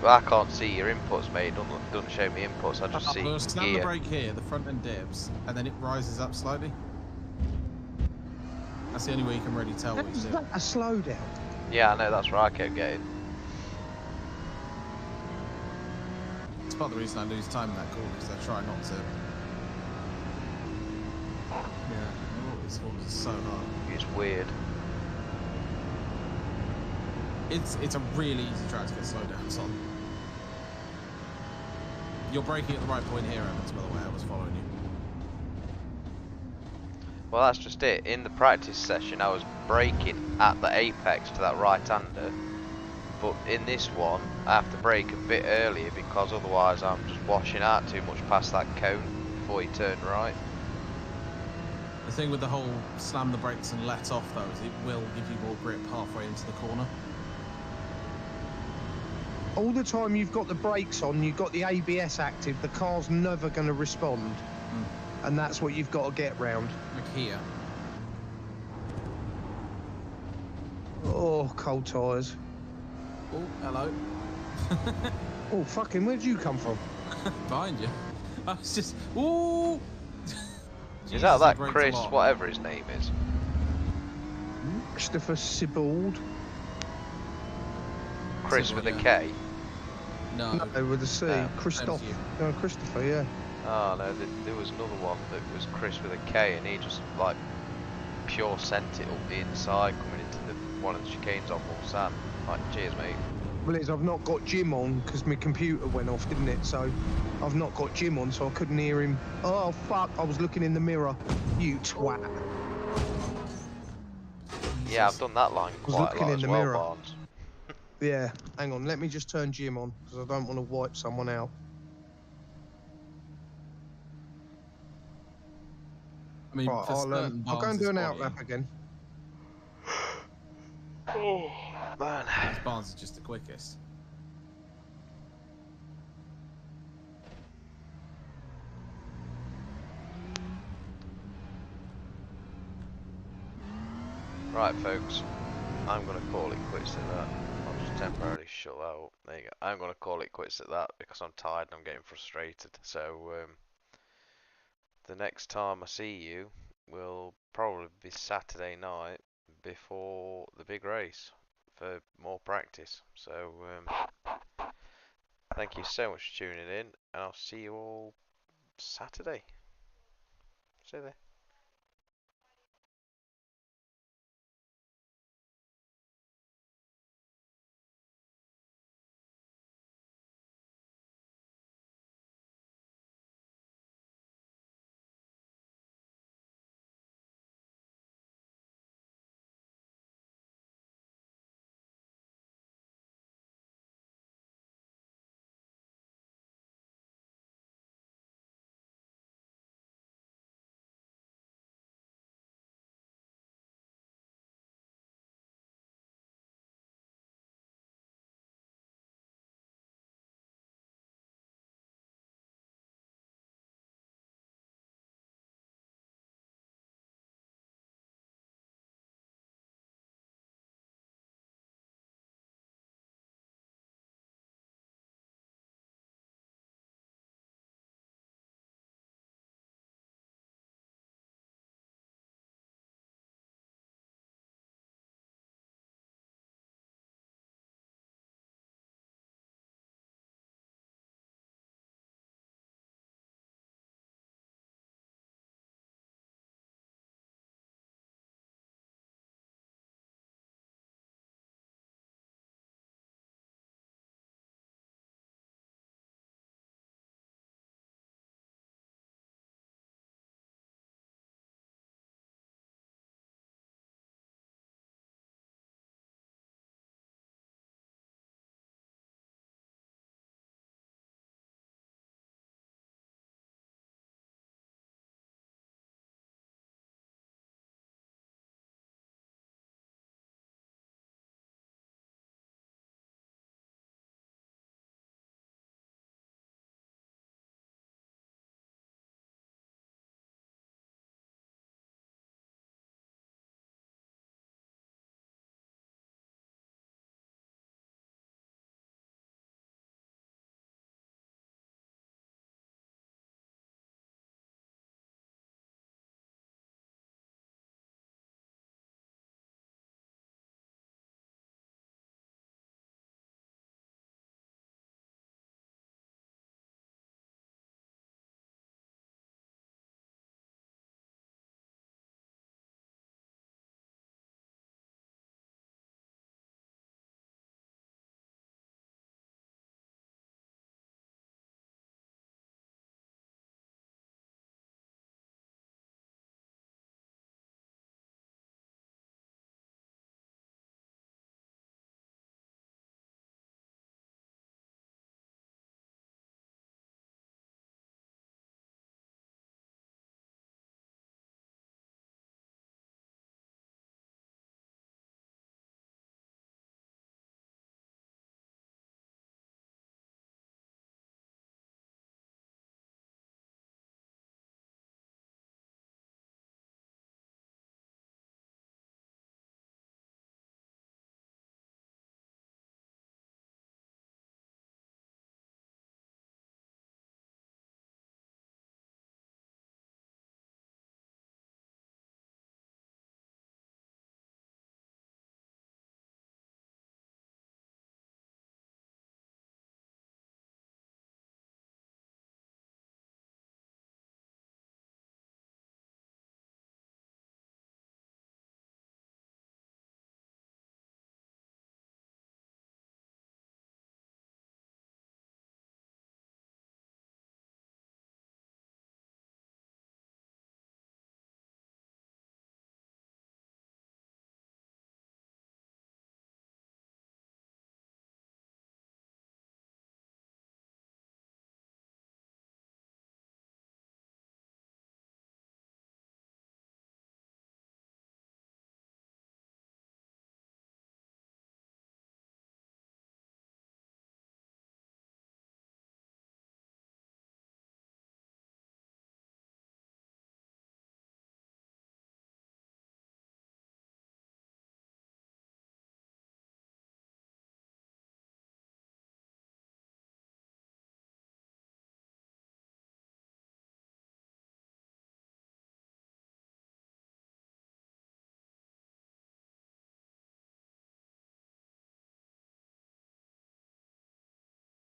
Well, I can't see your inputs, mate. It doesn't show me inputs. I just see Well, snap the gear. brake here, the front end dips, and then it rises up slightly. That's the only way you can really tell what How's you're that doing. a slowdown? Yeah, I know. That's where I kept getting. It's part of the reason I lose time in that call, because I try not to... Yeah. Oh, these corners are so hard. It's weird. It's a really easy track to get slowed down on. You're braking at the right point here, Evans, by the way. I was following you. Well, that's just it. In the practice session, I was braking at the apex to that right-hander, but in this one, I have to brake a bit earlier because otherwise I'm just washing out too much past that cone before you turn right. The thing with the whole slam the brakes and let off, though, is it will give you more grip halfway into the corner. All the time you've got the brakes on, you've got the ABS active, the car's never going to respond. And that's what you've got to get round. Like here. Oh, cold tyres. Oh, hello. Oh, fucking, where'd you come from? Behind you. I was just... Ooh! Is that Chris, whatever his name is? Christopher Sibbald. Chris with a K? No. No, with a C. Christoph. No, Christopher, yeah. Oh no, there was another one that was Chris with a K, and he just like pure sent it up the inside coming into one of the chicanes on Mulsanne. Like, cheers mate. Well, I've not got Jim on because my computer went off, didn't it? So I've not got Jim on, so I couldn't hear him. Oh fuck! I was looking in the mirror. You twat. Yeah, I've done that line quite a lot as well, Barnes. Yeah, hang on. Let me just turn Jim on because I don't want to wipe someone out. I mean, right, I'll go and do an outlap again. Oh man, Barnes is just the quickest. Right, folks, I'm gonna call it quits at that. I'll just temporarily shut that up. There you go. I'm gonna call it quits at that because I'm tired and I'm getting frustrated. So the next time I see you will probably be Saturday night before the big race for more practice. So thank you so much for tuning in, and I'll see you all Saturday. See you there.